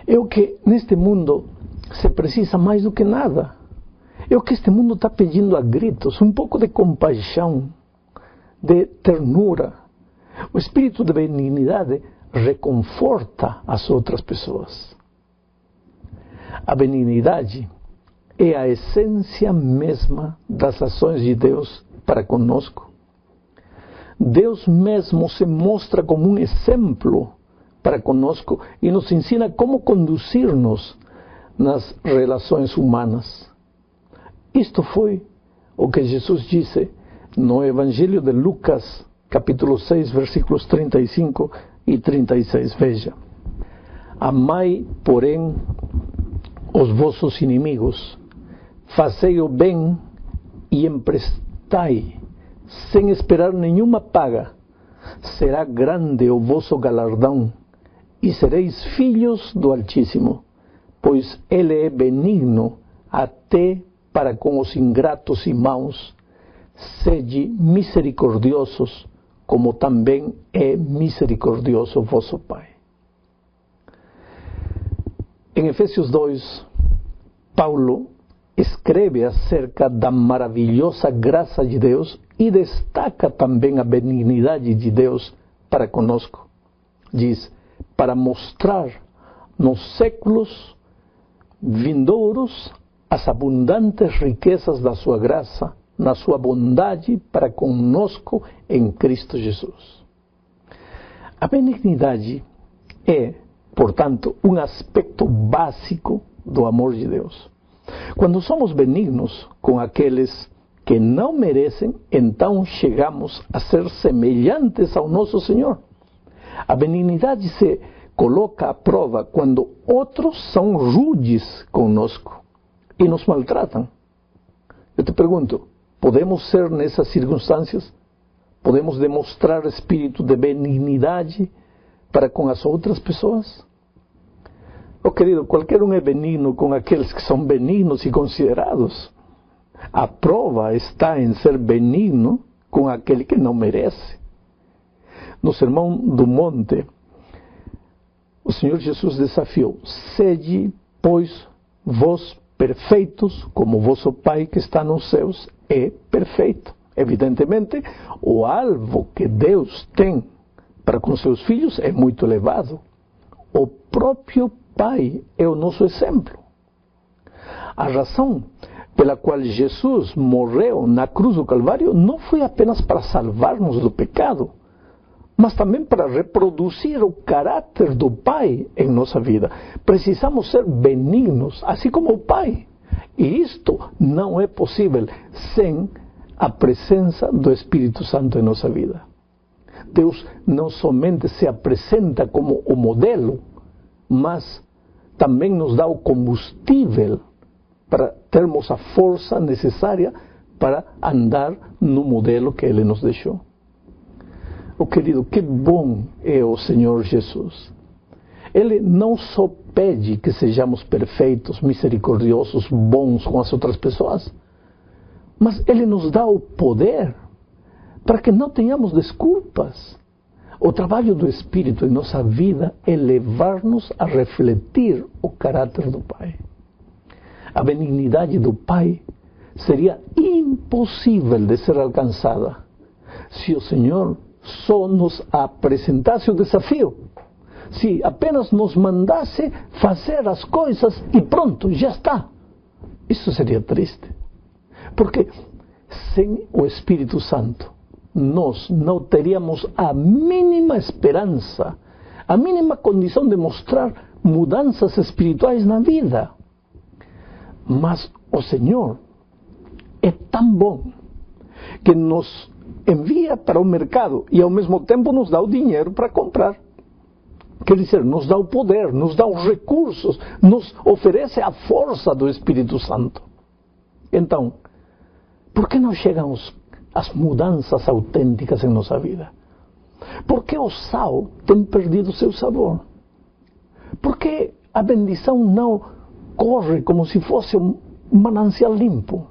É o que neste mundo se precisa mais do que nada. É o que este mundo está pedindo a gritos, um pouco de compaixão, de ternura. O espírito de benignidade reconforta as outras pessoas. A benignidade é a essência mesma das ações de Deus para conosco. Deus mesmo se mostra como um exemplo para conosco e nos ensina como conduzir-nos nas relações humanas. Isto foi o que Jesus disse no Evangelho de Lucas, capítulo 6, versículos 35 e 36. Veja: amai, porém, os vossos inimigos, fazei o bem e emprestai, sem esperar nenhuma paga. Será grande o vosso galardão, e sereis filhos do Altíssimo, pois Ele é benigno até para com os ingratos e maus. Sede misericordiosos, como também é misericordioso vosso Pai. Em Efésios 2, Paulo escreve acerca da maravilhosa graça de Deus e destaca também a benignidade de Deus para conosco. Diz, para mostrar nos séculos vindouros as abundantes riquezas da sua graça, na sua bondade para conosco em Cristo Jesus. A benignidade é, portanto, um aspecto básico do amor de Deus. Quando somos benignos com aqueles que não merecem, então chegamos a ser semelhantes ao nosso Senhor. A benignidade se coloca à prova quando outros são rudes conosco e nos maltratam. Eu te pergunto, podemos ser nessas circunstâncias? Podemos demonstrar espírito de benignidade para com as outras pessoas? Oh, querido, qualquer um é benigno com aqueles que são benignos e considerados. A prova está em ser benigno com aquele que não merece. No Sermão do Monte, o Senhor Jesus desafiou: sede, pois, vós perfeitos, como vosso Pai que está nos céus é perfeito. Evidentemente, o alvo que Deus tem para com seus filhos é muito elevado. O próprio Pai é o nosso exemplo. A razão pela qual Jesus morreu na cruz do Calvário não foi apenas para salvar-nos do pecado, mas também para reproduzir o caráter do Pai em nossa vida. Precisamos ser benignos, assim como o Pai. E isto não é possível sem a presença do Espírito Santo em nossa vida. Deus não somente se apresenta como o modelo, mas também nos dá o combustível para termos a força necessária para andar no modelo que Ele nos deixou. Oh, querido, que bom é o Senhor Jesus. Ele não só pede que sejamos perfeitos, misericordiosos, bons com as outras pessoas, mas Ele nos dá o poder para que não tenhamos desculpas. O trabalho do Espírito em nossa vida é levar-nos a refletir o caráter do Pai. A benignidade do Pai seria impossível de ser alcançada se o Senhor só nos apresentasse o desafio, se apenas nos mandasse fazer as coisas e pronto, já está. Isso seria triste, porque sem o Espírito Santo nós não teríamos a mínima esperança, a mínima condição de mostrar mudanças espirituais na vida. Mas o Senhor é tão bom que nos envia para o mercado e ao mesmo tempo nos dá o dinheiro para comprar. Quer dizer, nos dá o poder, nos dá os recursos, nos oferece a força do Espírito Santo. Então, por que não chegam as mudanças autênticas em nossa vida? Por que o sal tem perdido seu sabor? Por que a bendição não corre como se fosse um manancial limpo?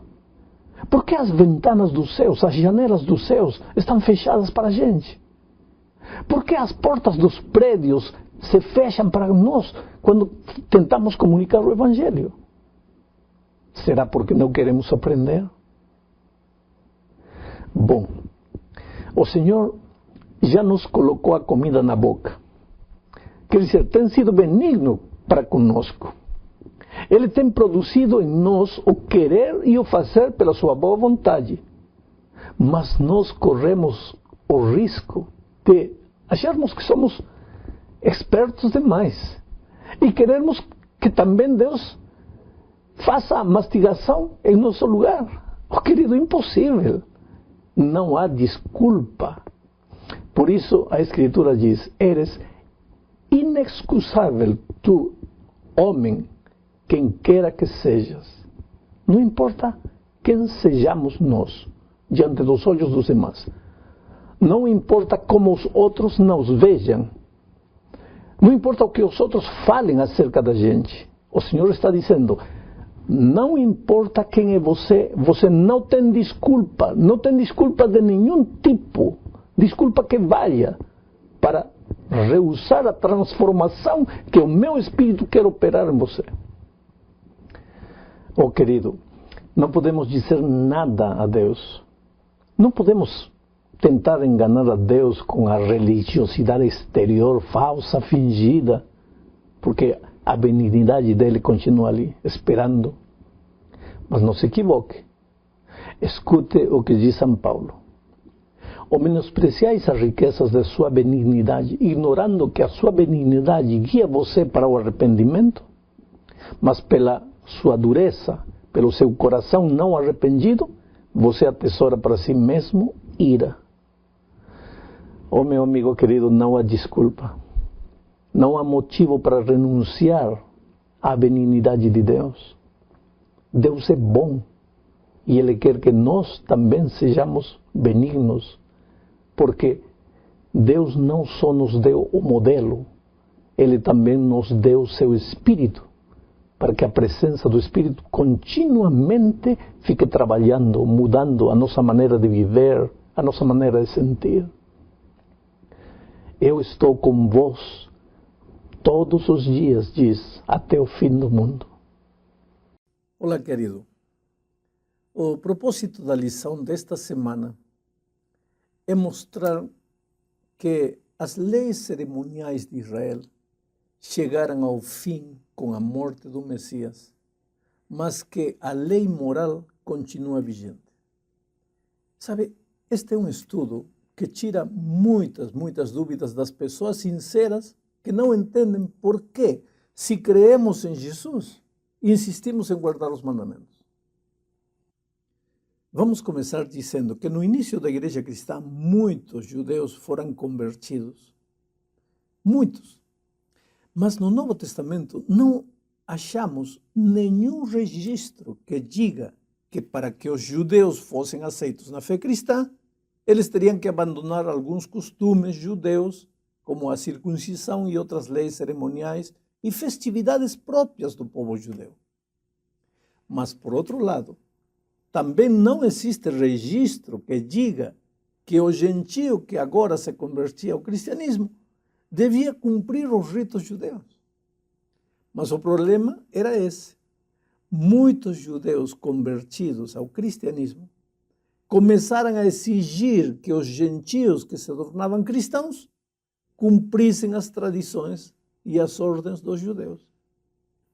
Por que as ventanas dos céus, as janelas dos céus estão fechadas para a gente? Por que as portas dos prédios se fecham para nós quando tentamos comunicar o Evangelho? Será porque não queremos aprender? Bom, o Senhor já nos colocou a comida na boca. Quer dizer, tem sido benigno para conosco. Ele tem produzido em nós o querer e o fazer pela sua boa vontade. Mas nós corremos o risco de acharmos que somos expertos demais e queremos que também Deus faça a mastigação em nosso lugar. Oh, querido, impossível. Não há desculpa. Por isso a Escritura diz: eres inexcusável, tu, homem, quem queira que sejas. Não importa quem sejamos nós diante dos olhos dos demais. Não importa como os outros nos vejam. Não importa o que os outros falem acerca da gente. O Senhor está dizendo: não importa quem é você, você não tem desculpa. Não tem desculpa de nenhum tipo. Desculpa que valha para rehusar a transformação que o meu Espírito quer operar em você. Oh, querido, não podemos dizer nada a Deus Não podemos tentar enganar a Deus com a religiosidade exterior, falsa, fingida, porque a benignidade dele continua ali, esperando. Mas não se equivoque. Escute o que diz São Paulo. Ou menospreciais as riquezas de sua benignidade, ignorando que a sua benignidade guia você para o arrependimento, mas pela sua dureza, pelo seu coração não arrependido, você atesoura para si mesmo ira. Oh, meu amigo querido, não há desculpa. Não há motivo para renunciar à benignidade de Deus. Deus é bom e Ele quer que nós também sejamos benignos, porque Deus não só nos deu o modelo, Ele também nos deu o seu Espírito, para que a presença do Espírito continuamente fique trabalhando, mudando a nossa maneira de viver, a nossa maneira de sentir. Eu estou com vós todos os dias, diz, até o fim do mundo. Olá, querido. O propósito da lição desta semana é mostrar que as leis cerimoniais de Israel chegaram ao fim com a morte do Messias, mas que a lei moral continua vigente. Sabe, este é um estudo que tira muitas dúvidas das pessoas sinceras que não entendem por que, se creemos em Jesus, insistimos em guardar os mandamentos. Vamos começar dizendo que no início da igreja cristã, muitos judeus foram convertidos. Muitos. Mas no Novo Testamento não achamos nenhum registro que diga que para que os judeus fossem aceitos na fé cristã, eles teriam que abandonar alguns costumes judeus, como a circuncisão e outras leis cerimoniais e festividades próprias do povo judeu. Mas, por outro lado, também não existe registro que diga que o gentio que agora se convertia ao cristianismo devia cumprir os ritos judeus. Mas o problema era esse. Muitos judeus convertidos ao cristianismo começaram a exigir que os gentios que se tornavam cristãos cumprissem as tradições e as ordens dos judeus.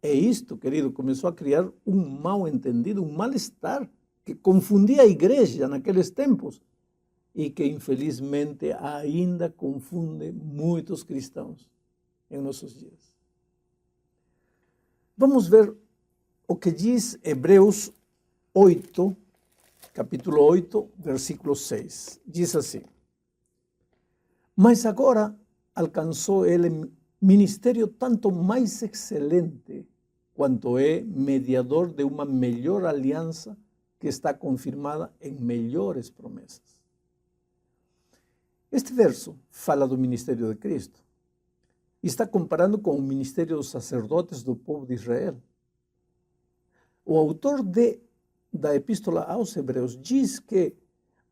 E isto, querido, começou a criar um mal-entendido, um mal-estar que confundia a igreja naqueles tempos e que, infelizmente, ainda confunde muitos cristãos em nossos dias. Vamos ver o que diz Hebreus 8, capítulo 8, versículo 6. Diz assim: Mas agora alcançou ele ministério tanto mais excelente, quanto é mediador de uma melhor aliança que está confirmada em melhores promessas. Este verso fala do ministério de Cristo. E está comparando com o ministério dos sacerdotes do povo de Israel. O autor da Epístola aos Hebreus diz que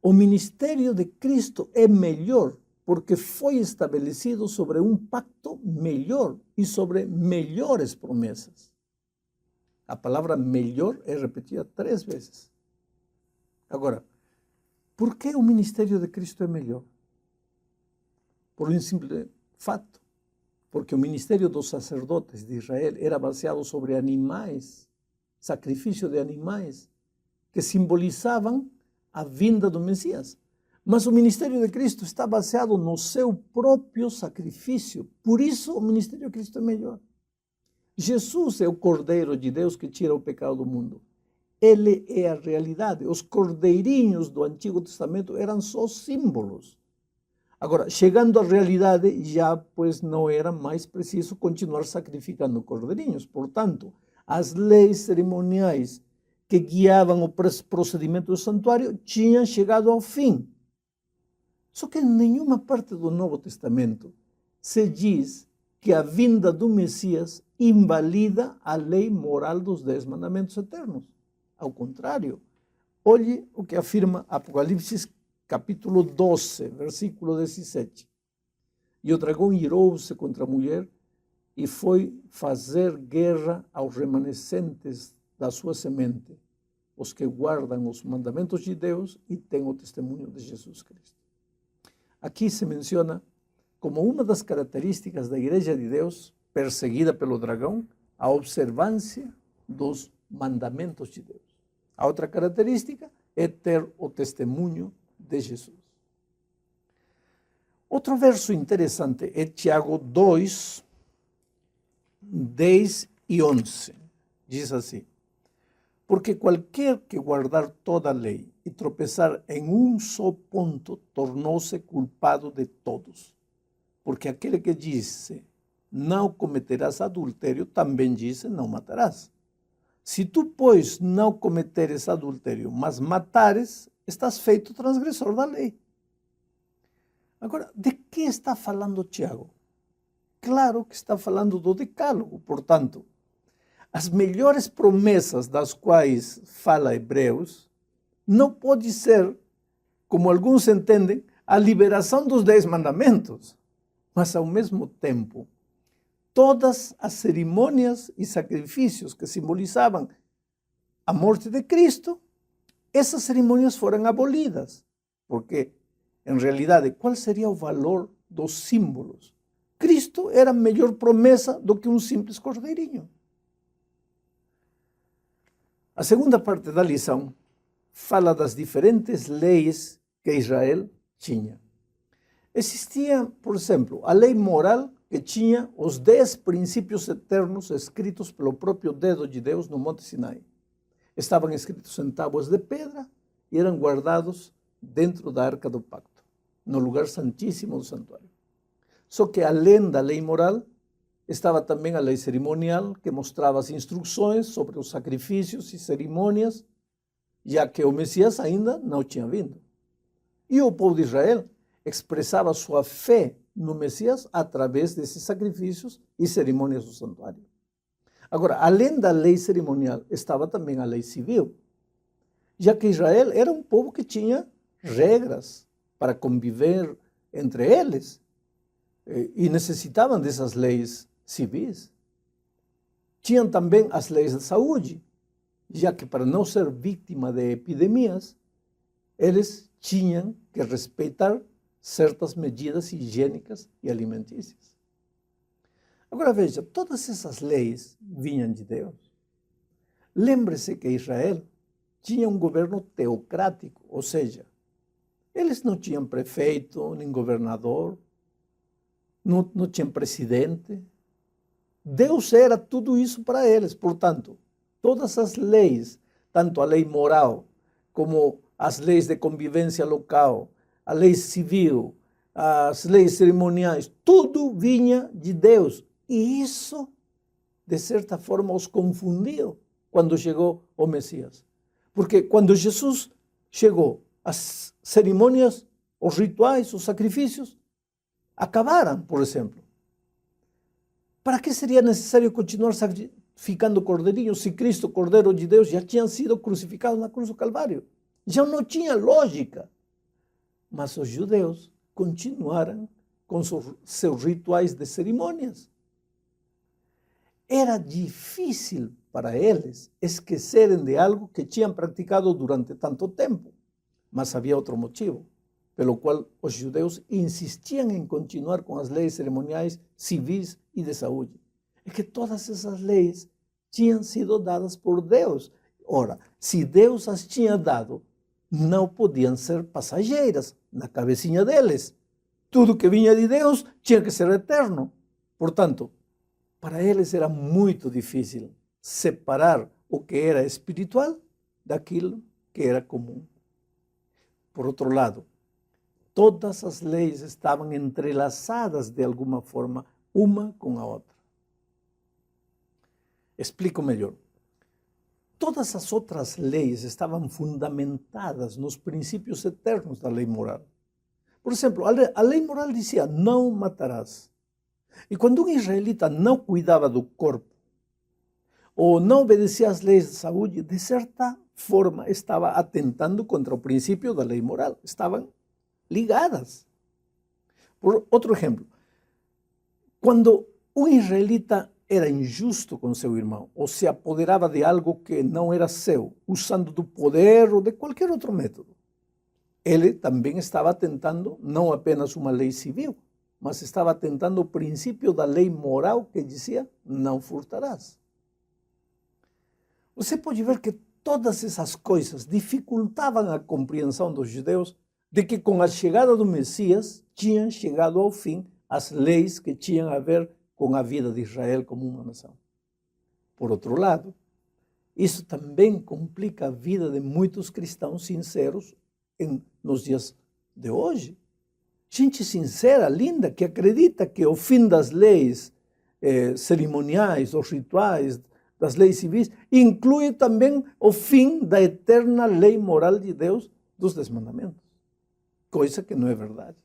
o ministério de Cristo é melhor porque foi estabelecido sobre um pacto melhor e sobre melhores promessas. A palavra melhor é repetida 3 vezes. Agora, por que o ministério de Cristo é melhor? Por um simples fato. Porque o ministério dos sacerdotes de Israel era baseado sobre animais, sacrifício de animais, que simbolizavam a vinda do Messias. Mas o ministério de Cristo está baseado no seu próprio sacrifício. Por isso o ministério de Cristo é melhor. Jesus é o Cordeiro de Deus que tira o pecado do mundo. Ele é a realidade. Os cordeirinhos do Antigo Testamento eram só símbolos. Agora, chegando à realidade, já pois não era mais preciso continuar sacrificando cordeirinhos. Portanto, as leis cerimoniais que guiavam o procedimento do santuário tinham chegado ao fim. Só que em nenhuma parte do Novo Testamento se diz que a vinda do Messias invalida a lei moral dos 10 mandamentos eternos. Ao contrário, olhe o que afirma Apocalipse capítulo 12, versículo 17. E o dragão irou-se contra a mulher e foi fazer guerra aos remanescentes da sua semente, os que guardam os mandamentos de Deus e têm o testemunho de Jesus Cristo. Aqui se menciona como uma das características da Igreja de Deus, perseguida pelo dragão, a observância dos mandamentos de Deus. A outra característica é ter o testemunho de Jesus. Outro verso interessante é Tiago 2, 10 e 11. Diz assim: porque qualquer que guardar toda a lei e tropeçar em um só ponto, tornou-se culpado de todos. Porque aquele que disse, não cometerás adultério, também disse, não matarás. Se tu, pois, não cometeres adultério, mas matares, estás feito transgressor da lei. Agora, de que está falando Tiago? Claro que está falando do decálogo, portanto, as melhores promessas das quais fala Hebreus não pode ser, como alguns entendem, a liberação dos 10 mandamentos, mas ao mesmo tempo, todas as cerimônias e sacrifícios que simbolizavam a morte de Cristo, essas cerimônias foram abolidas, porque, em realidade, qual seria o valor dos símbolos? Cristo era melhor promessa do que um simples cordeirinho. A segunda parte da lição fala das diferentes leis que Israel tinha. Existia, por exemplo, a lei moral que tinha os 10 princípios eternos escritos pelo próprio dedo de Deus no Monte Sinai. Estavam escritos em tábuas de pedra e eram guardados dentro da Arca do Pacto, no lugar santíssimo do santuário. Só que além da lei moral, estava também a lei cerimonial, que mostrava as instruções sobre os sacrifícios e cerimônias, já que o Messias ainda não tinha vindo. E o povo de Israel expressava sua fé no Messias através desses sacrifícios e cerimônias do santuário. Agora, além da lei cerimonial, estava também a lei civil, já que Israel era um povo que tinha regras para conviver entre eles e necessitavam dessas leis civis. Tinham também as leis de saúde, já que para não ser vítima de epidemias, eles tinham que respeitar certas medidas higiênicas e alimentícias. Agora veja, todas essas leis vinham de Deus. Lembre-se que Israel tinha um governo teocrático, ou seja, eles não tinham prefeito, nem governador, não tinham presidente. Deus era tudo isso para eles. Portanto, todas as leis, tanto a lei moral como as leis de convivência local, a lei civil, as leis cerimoniais, tudo vinha de Deus. E isso, de certa forma, os confundiu quando chegou o Messias. Porque quando Jesus chegou, as cerimônias, os rituais, os sacrifícios, acabaram, por exemplo. Para que seria necessário continuar sacrificando cordeirinhos se Cristo, Cordeiro de Deus, já tinha sido crucificado na cruz do Calvário? Já não tinha lógica. Mas os judeus continuaram com seus rituais de cerimônias. Era difícil para eles esquecerem de algo que tinham praticado durante tanto tempo. Mas havia outro motivo, pelo qual os judeus insistiam em continuar com as leis cerimoniais, civis e de saúde. É que todas essas leis tinham sido dadas por Deus. Ora, se Deus as tinha dado, não podiam ser passageiras na cabecinha deles. Tudo que vinha de Deus tinha que ser eterno. Portanto, para eles era muito difícil separar o que era espiritual daquilo que era comum. Por outro lado, todas as leis estavam entrelaçadas de alguma forma, uma com a outra. Explico melhor. Todas as outras leis estavam fundamentadas nos princípios eternos da lei moral. Por exemplo, a lei moral dizia, não matarás. E quando um israelita não cuidava do corpo, ou não obedecia às leis de saúde, de certa forma estava atentando contra o princípio da lei moral. Estavam ligadas. Por outro exemplo, quando um israelita era injusto com seu irmão, ou se apoderava de algo que não era seu, usando do poder ou de qualquer outro método. Ele também estava tentando não apenas uma lei civil, mas estava tentando o princípio da lei moral que dizia: não furtarás. Você pode ver que todas essas coisas dificultavam a compreensão dos judeus de que com a chegada do Messias tinham chegado ao fim as leis que tinham a ver com a vida de Israel como uma nação. Por outro lado, isso também complica a vida de muitos cristãos sinceros nos dias de hoje. Gente sincera, linda, que acredita que o fim das leis cerimoniais, dos rituais, das leis civis, inclui também o fim da eterna lei moral de Deus dos 10 mandamentos. Coisa que não é verdade.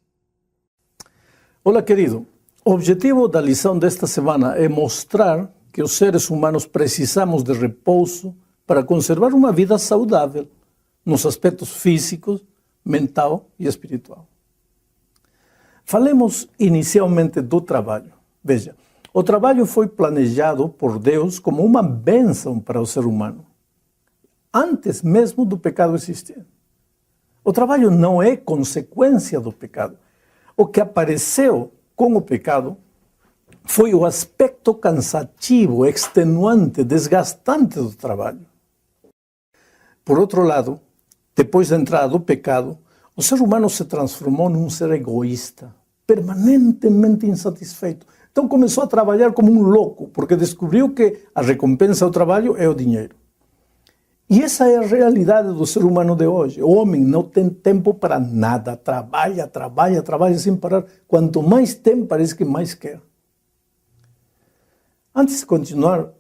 Olá, querido. O objetivo da lição desta semana é mostrar que os seres humanos precisamos de repouso para conservar uma vida saudável nos aspectos físicos, mental e espiritual. Falemos inicialmente do trabalho. Veja, o trabalho foi planejado por Deus como uma bênção para o ser humano, antes mesmo do pecado existir. O trabalho não é consequência do pecado. O que apareceu com o pecado foi o aspecto cansativo, extenuante, desgastante do trabalho. Por outro lado, depois da entrada do pecado, o ser humano se transformou num ser egoísta, permanentemente insatisfeito. Então começou a trabalhar como um louco, porque descobriu que a recompensa do trabalho é o dinheiro. E essa é a realidade do ser humano de hoje. O homem não tem tempo para nada. Trabalha sem parar. Quanto mais tem, parece que mais quer. Antes de continuar,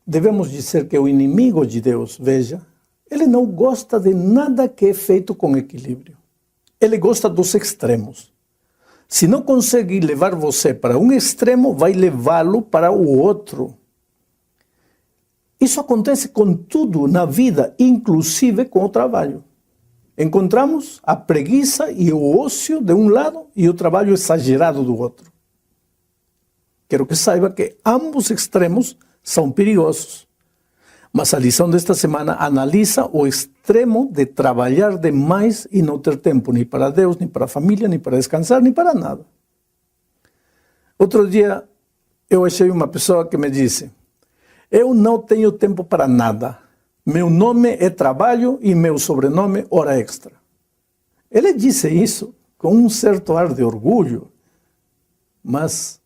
devemos dizer que o inimigo de Deus, veja, ele não gosta de nada que é feito com equilíbrio. Ele gosta dos extremos. Se não consegue levar você para um extremo, vai levá-lo para o outro. Isso acontece com tudo na vida, inclusive com o trabalho. Encontramos a preguiça e o ócio de um lado e o trabalho exagerado do outro. Quero que saiba que ambos extremos são perigosos. Mas a lição desta semana analisa o extremo de trabalhar demais e não ter tempo nem para Deus, nem para a família, nem para descansar, nem para nada. Outro dia eu achei uma pessoa que me disse: eu não tenho tempo para nada. Meu nome é trabalho e meu sobrenome hora extra. Ele disse isso com um certo ar de orgulho, mas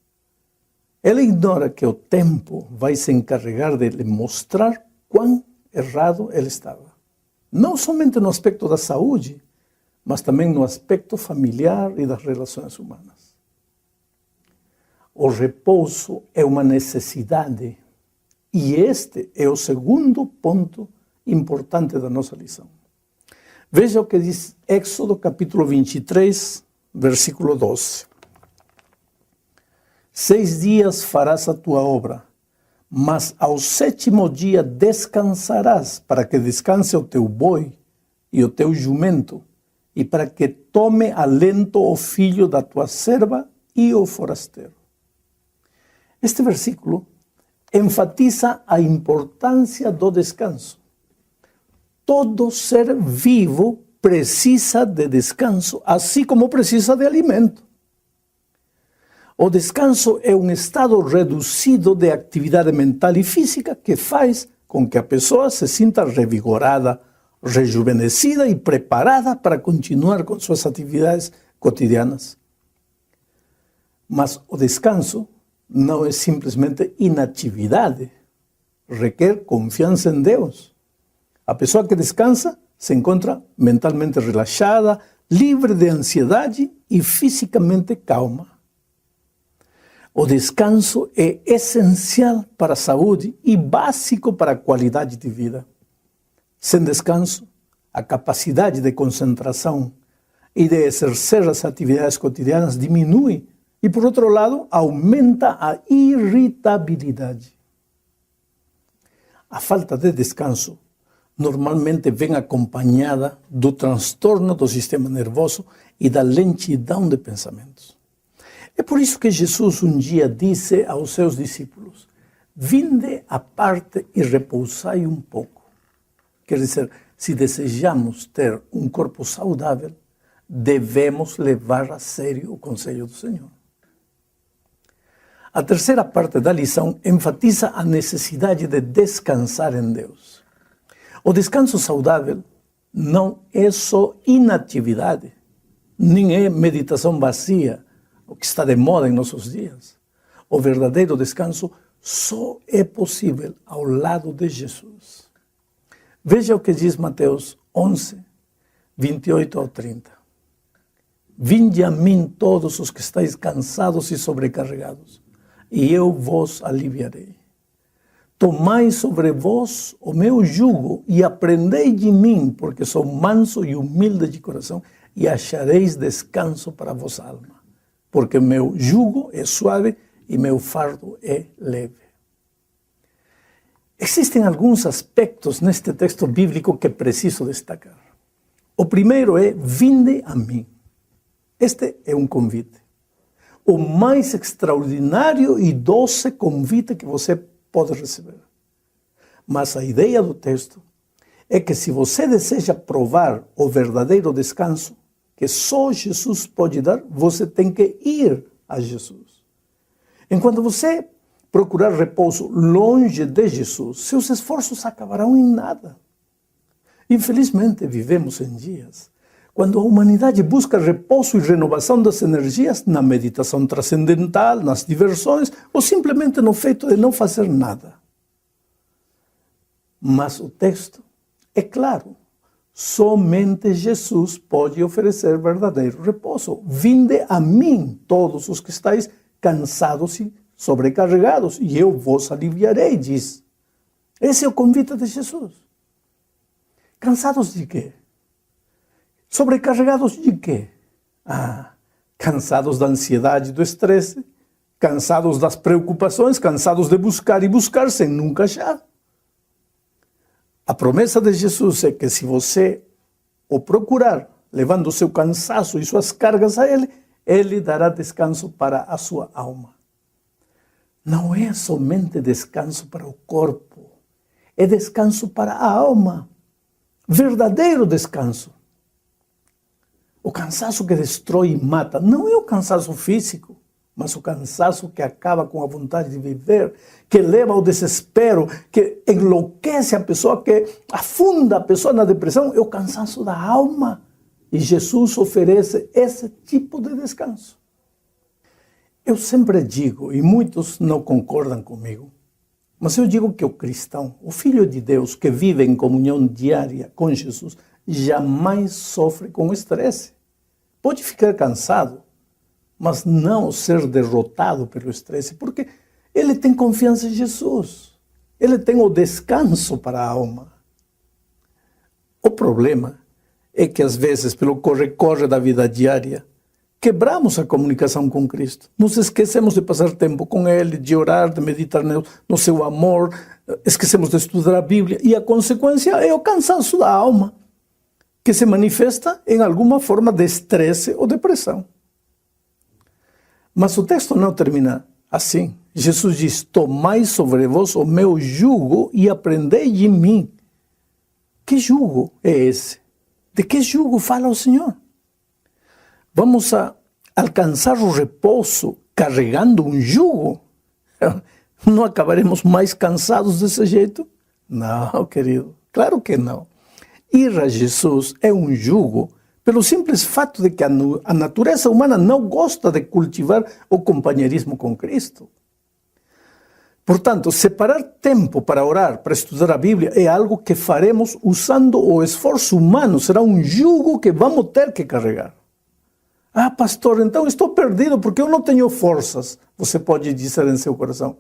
ele ignora que o tempo vai se encarregar de lhe mostrar quão errado ele estava. Não somente no aspecto da saúde, mas também no aspecto familiar e das relações humanas. O repouso é uma necessidade. E este é o segundo ponto importante da nossa lição. Veja o que diz Éxodo capítulo 23, versículo 12. 6 dias farás a tua obra, mas ao 7º dia descansarás, para que descanse o teu boi e o teu jumento, e para que tome alento o filho da tua serva e o forasteiro. Este versículo enfatiza a importância do descanso. Todo ser vivo precisa de descanso, assim como precisa de alimento. O descanso é um estado reduzido de atividade mental e física que faz com que a pessoa se sinta revigorada, rejuvenescida e preparada para continuar com suas atividades cotidianas. Mas o descanso não é simplesmente inatividade, requer confiança em Deus. A pessoa que descansa se encontra mentalmente relaxada, livre de ansiedade e fisicamente calma. O descanso é essencial para a saúde e básico para a qualidade de vida. Sem descanso, a capacidade de concentração e de exercer as atividades cotidianas diminui e, por outro lado, aumenta a irritabilidade. A falta de descanso normalmente vem acompanhada do transtorno do sistema nervoso e da lentidão de pensamentos. É por isso que Jesus um dia disse aos seus discípulos: vinde à parte e repousai um pouco. Quer dizer, se desejamos ter um corpo saudável, devemos levar a sério o conselho do Senhor. A terceira parte da lição enfatiza a necessidade de descansar em Deus. O descanso saudável não é só inatividade, nem é meditação vazia, o que está de moda em nossos dias. O verdadeiro descanso só é possível ao lado de Jesus. Veja o que diz Mateus 11, 28 ao 30. Vinde a mim todos os que estáis cansados e sobrecarregados, e eu vos aliviarei. Tomai sobre vós o meu jugo e aprendei de mim, porque sou manso e humilde de coração, e achareis descanso para a vossa alma. Porque meu jugo é suave e meu fardo é leve. Existem alguns aspectos neste texto bíblico que preciso destacar. O primeiro é, vinde a mim. Este é um convite. O mais extraordinário e doce convite que você pode receber. Mas a ideia do texto é que se você deseja provar o verdadeiro descanso que só Jesus pode dar, você tem que ir a Jesus. Enquanto você procurar repouso longe de Jesus, seus esforços acabarão em nada. Infelizmente, vivemos em dias quando a humanidade busca repouso e renovação das energias na meditação transcendental, nas diversões ou simplesmente no feito de não fazer nada. Mas o texto é claro. Somente Jesus pode oferecer verdadeiro repouso. Vinde a mim, todos os que estáis cansados e sobrecarregados, e eu vos aliviarei, diz. Esse é o convite de Jesus. Cansados de quê? Sobrecarregados de quê? Cansados da ansiedade, do estresse, cansados das preocupações, cansados de buscar e buscar sem nunca achar. A promessa de Jesus é que se você o procurar, levando o seu cansaço e suas cargas a Ele, Ele dará descanso para a sua alma. Não é somente descanso para o corpo, é descanso para a alma. Verdadeiro descanso. O cansaço que destrói e mata não é o cansaço físico, mas o cansaço que acaba com a vontade de viver, que leva ao desespero, que enlouquece a pessoa, que afunda a pessoa na depressão, é o cansaço da alma. E Jesus oferece esse tipo de descanso. Eu sempre digo, e muitos não concordam comigo, mas eu digo que o cristão, o Filho de Deus que vive em comunhão diária com Jesus, jamais sofre com estresse. Pode ficar cansado, mas não ser derrotado pelo estresse, porque ele tem confiança em Jesus. Ele tem o descanso para a alma. O problema é que, às vezes, pelo corre-corre da vida diária, quebramos a comunicação com Cristo. Nos esquecemos de passar tempo com Ele, de orar, de meditar no seu amor, esquecemos de estudar a Bíblia, e a consequência é o cansaço da alma, que se manifesta em alguma forma de estresse ou depressão. Mas o texto não termina assim. Jesus diz, tomai sobre vós o meu jugo e aprendei de mim. Que jugo é esse? De que jugo fala o Senhor? Vamos alcançar o repouso carregando um jugo? Não acabaremos mais cansados desse jeito? Não, querido, claro que não. Ir a Jesus é um jugo pelo simples fato de que a natureza humana não gosta de cultivar o companheirismo com Cristo. Portanto, separar tempo para orar, para estudar a Bíblia, é algo que faremos usando o esforço humano. Será um jugo que vamos ter que carregar. Pastor, então estou perdido porque eu não tenho forças. Você pode dizer em seu coração.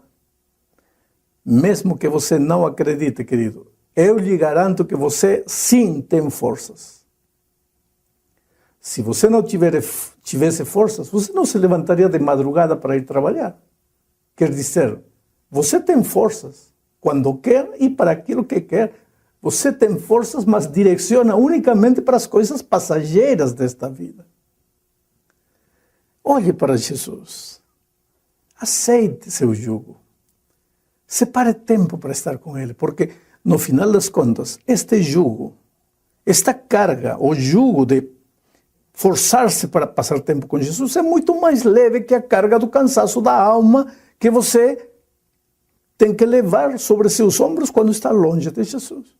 Mesmo que você não acredite, querido, eu lhe garanto que você sim tem forças. Se você não tivesse forças, você não se levantaria de madrugada para ir trabalhar. Quer dizer, você tem forças quando quer e para aquilo que quer. Você tem forças, mas direciona unicamente para as coisas passageiras desta vida. Olhe para Jesus. Aceite seu jugo. separe tempo para estar com Ele, porque no final das contas, este jugo, esta carga, o jugo de forçar-se para passar tempo com Jesus é muito mais leve que a carga do cansaço da alma que você tem que levar sobre seus ombros quando está longe de Jesus.